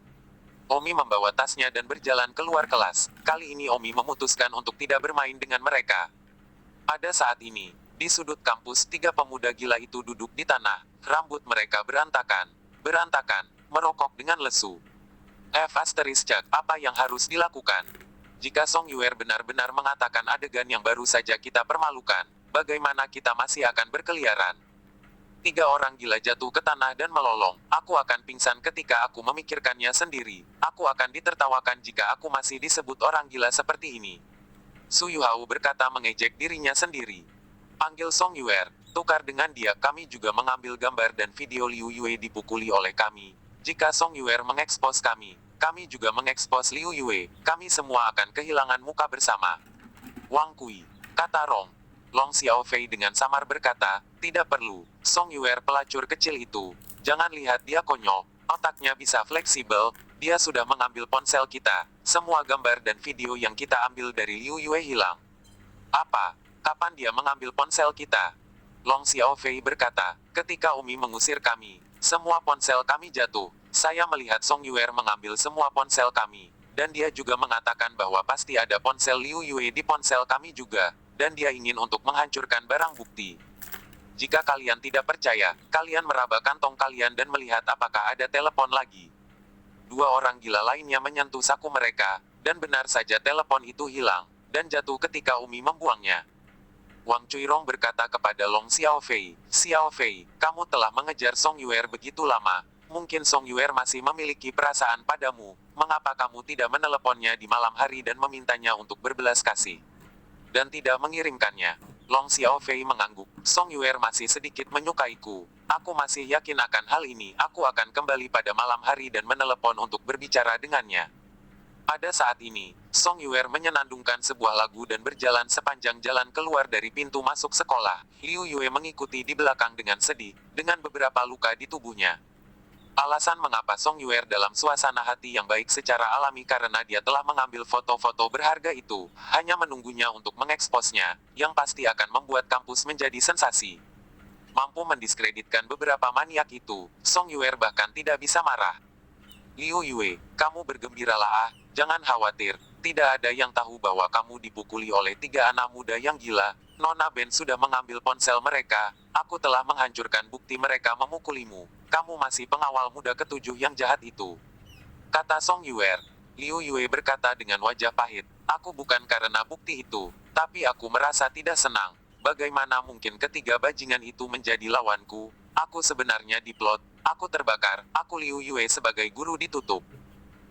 Omi membawa tasnya dan berjalan keluar kelas. Kali ini Omi memutuskan untuk tidak bermain dengan mereka. Pada saat ini, di sudut kampus, 3 pemuda gila itu duduk di tanah. Rambut mereka berantakan, merokok dengan lesu. Apa yang harus dilakukan? Jika Song Yuer benar-benar mengatakan adegan yang baru saja kita permalukan, bagaimana kita masih akan berkeliaran? 3 orang gila jatuh ke tanah dan melolong. Aku akan pingsan ketika aku memikirkannya sendiri. Aku akan ditertawakan jika aku masih disebut orang gila seperti ini. Su Yuhao berkata mengejek dirinya sendiri. Panggil Song Yuer, tukar dengan dia. Kami juga mengambil gambar dan video Liu Yue dipukuli oleh kami. Jika Song Yuer mengekspos kami, kami juga mengekspos Liu Yue. Kami semua akan kehilangan muka bersama. Wang Kui, kata Rong. Long Xiaofei dengan samar berkata, tidak perlu. Song Yuer pelacur kecil itu. Jangan lihat dia konyol, otaknya bisa fleksibel. Dia sudah mengambil ponsel kita. Semua gambar dan video yang kita ambil dari Liu Yue hilang. Apa? Kapan dia mengambil ponsel kita? Long Xiaofei berkata, ketika Umi mengusir kami, semua ponsel kami jatuh. Saya melihat Song Yuer mengambil semua ponsel kami, dan dia juga mengatakan bahwa pasti ada ponsel Liu Yue di ponsel kami juga, dan dia ingin untuk menghancurkan barang bukti. Jika kalian tidak percaya, kalian meraba kantong kalian dan melihat apakah ada telepon lagi. 2 orang gila lainnya menyentuh saku mereka, dan benar saja telepon itu hilang, dan jatuh ketika Umi membuangnya. Wang Chuirong berkata kepada Long Xiaofei, "Xiaofei, kamu telah mengejar Song Yuer begitu lama. Mungkin Song Yuer masih memiliki perasaan padamu. Mengapa kamu tidak meneleponnya di malam hari dan memintanya untuk berbelas kasih? Dan tidak mengirimkannya?" Long Xiaofei mengangguk. "Song Yuer masih sedikit menyukaiku. Aku masih yakin akan hal ini. Aku akan kembali pada malam hari dan menelepon untuk berbicara dengannya." Pada saat ini, Song Yuer menyenandungkan sebuah lagu dan berjalan sepanjang jalan keluar dari pintu masuk sekolah. Liu Yue mengikuti di belakang dengan sedih, dengan beberapa luka di tubuhnya. Alasan mengapa Song Yuer dalam suasana hati yang baik secara alami karena dia telah mengambil foto-foto berharga itu, hanya menunggunya untuk mengeksposnya, yang pasti akan membuat kampus menjadi sensasi. Mampu mendiskreditkan beberapa maniak itu, Song Yuer bahkan tidak bisa marah. "Liu Yue, kamu bergembiralah jangan khawatir, tidak ada yang tahu bahwa kamu dipukuli oleh 3 anak muda yang gila. Nona Ben sudah mengambil ponsel mereka, aku telah menghancurkan bukti mereka memukulimu. Kamu masih pengawal muda ketujuh yang jahat itu," kata Song Yuer. Liu Yue berkata dengan wajah pahit, "Aku bukan karena bukti itu, tapi aku merasa tidak senang. Bagaimana mungkin ketiga bajingan itu menjadi lawanku? Aku sebenarnya diplot, aku terbakar, aku Liu Yue sebagai guru ditutup.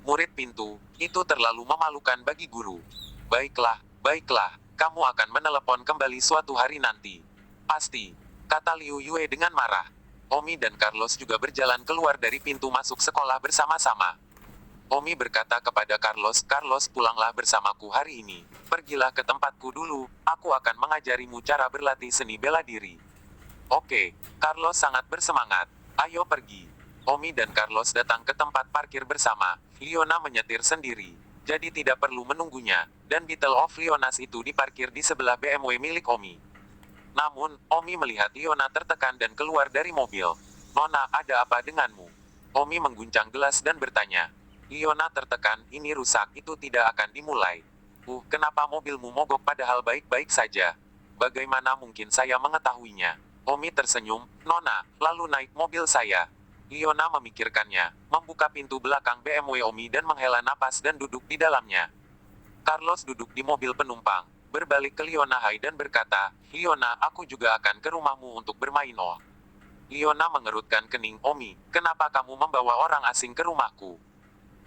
Murid pintu, itu terlalu memalukan bagi guru. Baiklah, baiklah, kamu akan menelepon kembali suatu hari nanti. Pasti," kata Liu Yue dengan marah. Omi dan Carlos juga berjalan keluar dari pintu masuk sekolah bersama-sama. Omi berkata kepada Carlos, "Carlos, pulanglah bersamaku hari ini. Pergilah ke tempatku dulu, aku akan mengajarimu cara berlatih seni bela diri." "Oke." Carlos sangat bersemangat. "Ayo pergi." Omi dan Carlos datang ke tempat parkir bersama. Liona menyetir sendiri, jadi tidak perlu menunggunya, dan Beetle of Leonas itu diparkir di sebelah BMW milik Omi. Namun, Omi melihat Liona tertekan dan keluar dari mobil. "Nona, ada apa denganmu?" Omi mengguncang gelas dan bertanya. Liona tertekan, "Ini rusak, itu tidak akan dimulai." Kenapa mobilmu mogok padahal baik-baik saja? Bagaimana mungkin saya mengetahuinya?" Omi tersenyum, "Nona, lalu naik mobil saya." Liona memikirkannya, membuka pintu belakang BMW Omi dan menghela napas dan duduk di dalamnya. Carlos duduk di mobil penumpang, berbalik ke Liona Hai dan berkata, "Liona, aku juga akan ke rumahmu untuk bermain." "Oh." Liona mengerutkan kening. "Omi, kenapa kamu membawa orang asing ke rumahku?"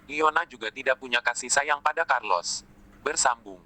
Liona juga tidak punya kasih sayang pada Carlos. Bersambung.